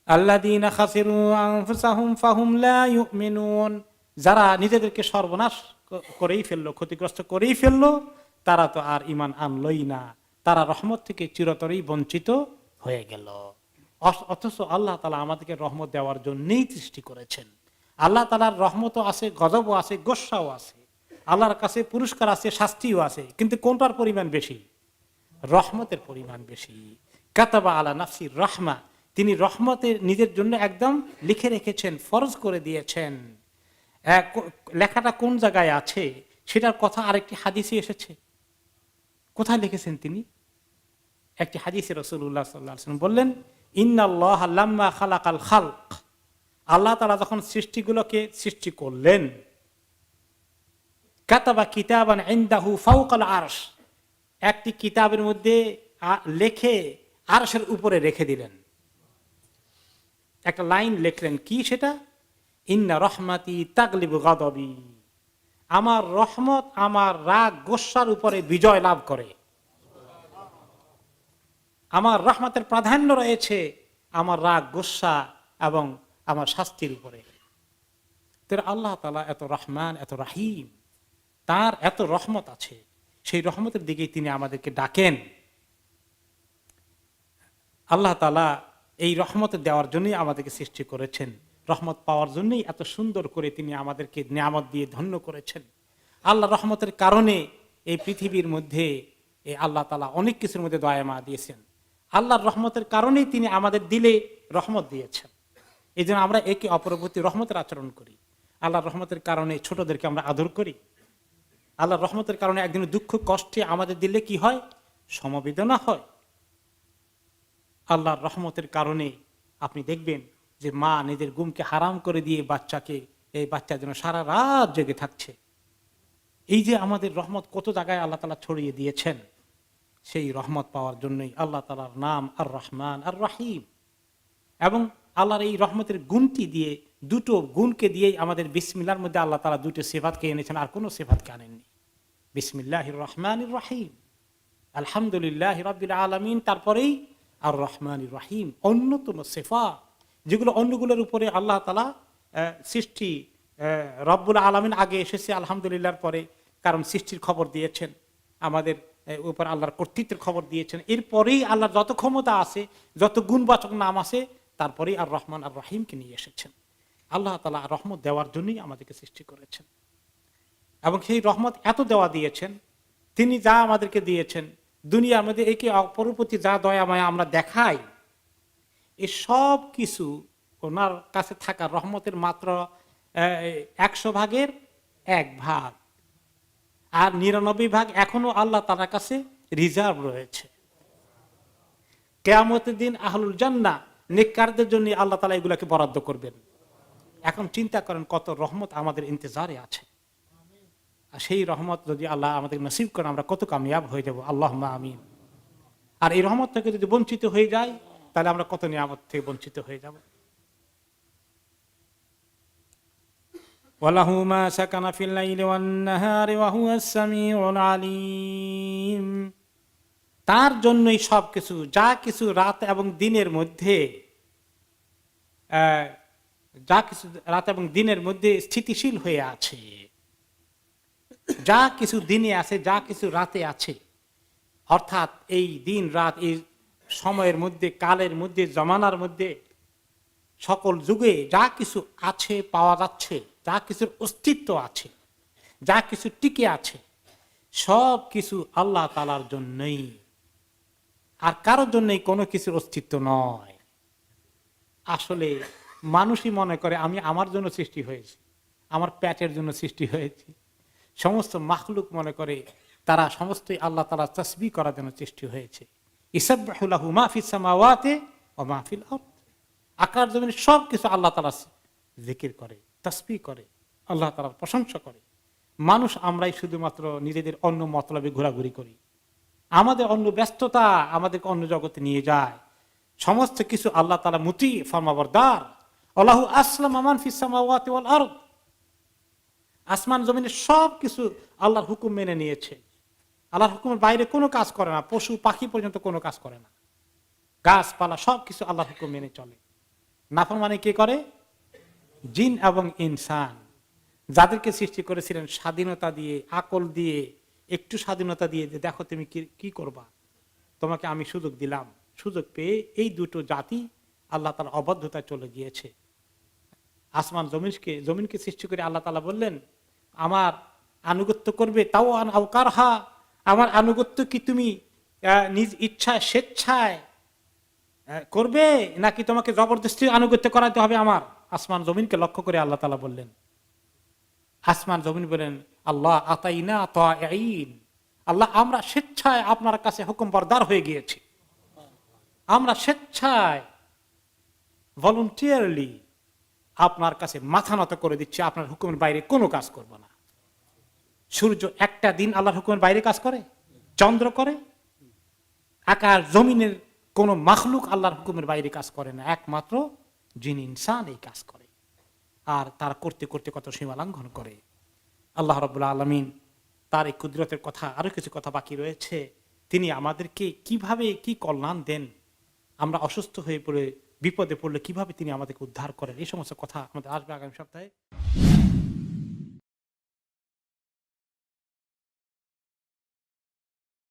আল্লাযীনা খাসিরু আনফুসাহুম ফাহুম লা ইউমিনুন, যারা নিজেদেরকে সর্বনাশ করেই ফেললো, ক্ষতিগ্রস্ত করেই ফেললো, তারা তো আর ঈমান আনলই না, তারা রহমত থেকে চিরতরেই বঞ্চিত হয়ে গেল। অথচ আল্লাহ তাআলা আমাদেরকে রহমত দেওয়ার জন্যই সৃষ্টি করেছেন। আল্লাহ তাআলার রহমতও আছে, গজবও আছে, গোস্বাও আছে, আল্লাহর কাছে পুরস্কার আছে, শাস্তিও আছে, কিন্তু কোনটার পরিমাণ বেশি? রহমতের পরিমাণ বেশি। কাতাবা আলা নাফসির রাহমা, তিনি রহমতের নিজের জন্য একদম লিখে রেখেছেন, ফরজ করে দিয়েছেন। লেখাটা কোন জায়গায় আছে সেটার কথা আরেকটি হাদিসে এসেছে। কোথায় লিখেছেন তিনি? একটি হাদিসে রাসূলুল্লাহ সাল্লাল্লাহু আলাইহি ওয়াসাল্লাম বললেন, ইন্নাল্লাহা লাম্মা খালাকাল খালক, আল্লাহ তাআলা যখন সৃষ্টিগুলোকে সৃষ্টি করলেন, কাতাবা কিতাবান ইনদাহু ফাওকাল আরশ, একটি কিতাবের মধ্যে লিখে আরশের উপরে রেখে দিলেন। একটা লাইন লিখলেন, কি সেটা? ইন্না রহমাতি তাগলিবু গাদাবি, আমার রহমত আমার রাগ গোস্বার উপরে বিজয় লাভ করে। আমার রহমতের প্রাধান্য রয়েছে আমার রাগ গোস্বা এবং আমার শাস্তির উপরে। আল্লাহ তাআলা এত রহমান, এত রাহিম, তার এত রহমত আছে, সেই রহমতের দিকে তিনি আমাদেরকে ডাকেন। আল্লাহ তাআলা এই রহমত দেওয়ার জন্যই আমাদেরকে সৃষ্টি করেছেন, রহমত পাওয়ার জন্যই এত সুন্দর করে তিনি আমাদেরকে নিয়ামত দিয়ে ধন্য করেছেন। আল্লাহ রহমতের কারণে এই পৃথিবীর মধ্যে আল্লাহ তাআলা অনেক কিছুর মধ্যে দয়া মায়া দিয়েছেন। আল্লাহর রহমতের কারণেই তিনি আমাদের দিলে রহমত দিয়েছেন। এই জন্য আমরা একে অপরের প্রতি রহমতের আচরণ করি। আল্লাহর রহমতের কারণে ছোটদেরকে আমরা আদর করি। আল্লাহর রহমতের কারণে একদিন দুঃখ কষ্টে আমাদের দিলে কি হয়? সমবেদনা হয়। আল্লাহর রহমতের কারণে আপনি দেখবেন যে মা নিজের ঘুমকে হারাম করে দিয়ে বাচ্চাকে, এই বাচ্চার জন্য সারা রাত জেগে থাকছে। এই যে আমাদের রহমত কত জায়গায় আল্লাহ তাআলা ছড়িয়ে দিয়েছেন, সেই রহমত পাওয়ার জন্যই আল্লাহ তাআলার নাম আর রহমান আর রাহিম। এবং আল্লাহর এই রহমতের গুণটি দিয়ে, দুটো গুণকে দিয়েই আমাদের বিসমিল্লাহর মধ্যে আল্লাহ তাআলা দুটো সিফাতকে এনেছেন, আর কোনো সিফাতকে আনেননি। বিসমিল্লাহির রহমানির রাহিম, আলহামদুলিল্লাহি রাব্বিল আলামিন, তারপরেই আর রহমানির রাহিম, অন্যতম সিফাত যেগুলো অন্যগুলোর উপরে আল্লাহ তাআলা সৃষ্টি, রব্বুল আলামিন আগে এসেছে আলহামদুলিল্লাহর পরে, কারণ সৃষ্টির খবর দিয়েছেন, আমাদের উপর আল্লাহর কর্তৃত্বের খবর দিয়েছেন। এরপরেই আল্লাহর যত ক্ষমতা আছে, যত গুণবাচক নাম আছে, তারপরেই আর রহমান আর রাহিমকে নিয়ে এসেছেন। আল্লাহ তাআলা রহমত দেওয়ার জন্যই আমাদেরকে সৃষ্টি করেছেন। এবং সেই রহমত এত দেওয়া দিয়েছেন, তিনি যা আমাদেরকে দিয়েছেন, দুনিয়ার মধ্যে একে অপরের প্রতি যা দয়া মায়া আমরা দেখাই, এই সব কিছু ওনার কাছে থাকা রহমতের মাত্র 100 ভাগের 1 ভাগ, আর 99 ভাগ এখনো আল্লাহ তাআলার কাছে রিজার্ভ রয়েছে। কিয়ামতের দিন আহলুল জান্নাহ, নেককারদের জন্য আল্লাহ তাআলা এগুলাকে বরাদ্দ করবেন। এখন চিন্তা করেন কত রহমত আমাদের ইন্তজারে আছে। আর সেই রহমত যদি আল্লাহ আমাদের নসিব করেন, আমরা কত কামিয়াব হয়ে যাব, আল্লাহুম্মা আমিন। আর এই রহমত থেকে যদি বঞ্চিত হয়ে যায়, তাহলে আমরা কত নিয়ামত থেকে বঞ্চিত হয়ে যাব। ওয়ালাহু মা সাকানা ফিল লাইলি ওয়ান নাহারি ওয়া হুয়াস সামিউল আলিম, তার জন্যই সবকিছু, যা কিছু রাত এবং দিনের মধ্যে, যা কিছু রাত এবং দিনের মধ্যে স্থিতিশীল হয়ে আছে, যা কিছু দিনে আছে, যা কিছু রাতে আছে, অর্থাৎ এই দিন রাত, এই সময়ের মধ্যে, কালের মধ্যে, জমানার মধ্যে, সকল যুগে যা কিছু আছে, পাওয়া যাচ্ছে, যা কিছুর অস্তিত্ব আছে, যা কিছু টিকে আছে, সব কিছু আল্লাহ তাআলার জন্যই, আর কারোর জন্যই কোনো কিছুর অস্তিত্ব নয়। আসলে মানুষই মনে করে আমি আমার জন্য সৃষ্টি হয়েছি, আমার পেটের জন্য সৃষ্টি হয়েছি। সমস্ত মাখলুক মনে করে তারা সমস্তই আল্লাহ তাআলা তাসবিহ করার জন্য সৃষ্টি হয়েছে। ইসাব্বিহু লাহু মা ফিস সামাওয়াতি ওয়া মা ফিল আরদ, আকাশ জমিন সবকিছু আল্লাহ তাআলা জিকির করে, তাসবিহ করে, আল্লাহ তাআলার প্রশংসা করে। মানুষ আমরাই শুধুমাত্র নিজেদের অন্য মতলবে ঘোরাঘুরি করি, আমাদের অন্য ব্যস্ততা আমাদেরকে অন্য জগতে নিয়ে যায়। সমস্ত কিছু আল্লাহ তাআলা মুতি ফরমাবরদার। আল্লাহু আসলামা মান ফিস সামাওয়াতি ওয়াল আরদ, আসমান জমিনের সব কিছু আল্লাহর হুকুম মেনে নিয়েছে। আল্লাহর হুকুমের বাইরে কোনো কাজ করে না, পশু পাখি পর্যন্ত কোনো কাজ করে না, গাছপালা সবকিছু আল্লাহর হুকুম মেনে চলে। নাফরমানি কে করে? জিন এবং ইনসান, যাদেরকে সৃষ্টি করেছিলেন স্বাধীনতা দিয়ে, আকল দিয়ে, একটু স্বাধীনতা দিয়ে, যে দেখো তুমি কি করবা, তোমাকে আমি সুযোগ দিলাম। সুযোগ পেয়ে এই দুটো জাতি আল্লাহ তাআলার অবাধ্যতায় চলে গিয়েছে। আসমান জমিনকে সৃষ্টি করে আল্লাহ তাআলা বললেন আমার আনুগত্য করবে, তাও আওকারহা, আমার আনুগত্য কি তুমি নিজ ইচ্ছায় স্বেচ্ছায় করবে, নাকি তোমাকে জবরদস্তি আনুগত্য করাতে হবে আমার? আসমান জমিনকে লক্ষ্য করে আল্লাহ তাআলা বললেন, আসমান জমিন বলেন আল্লাহ আতাইনা তাঈন, আল্লাহ আমরা স্বেচ্ছায় আপনার কাছে হুকুম বরদার হয়ে গিয়েছি, আমরা স্বেচ্ছায় ভলান্টিয়ারলি আপনার কাছে মাথা নত করে দিচ্ছি, আপনার হুকুমের বাইরে কোনো কাজ করব না। সূর্য একটা দিন আল্লাহর হুকুমের বাইরে কাজ করে? চন্দ্র করে? আকাশ জমিনের কোন মাখলুক আল্লাহর হুকুমের বাইরে কাজ করে না, একমাত্র জিন ইনসান এই কাজ করে। আর তার করতে করতে কত সীমা লঙ্ঘন করে। আল্লাহ রাব্বুল আলামিন তার এই কুদরতের কথা, আরো কিছু কথা বাকি রয়েছে। তিনি আমাদেরকে কিভাবে কি কল্যাণ দেন, আমরা অসুস্থ হয়ে পড়ে বিপদে পড়লে কিভাবে তিনি আমাদেরকে উদ্ধার করেন, এই সমস্ত কথা আমাদের আসবে আগামী সপ্তাহে।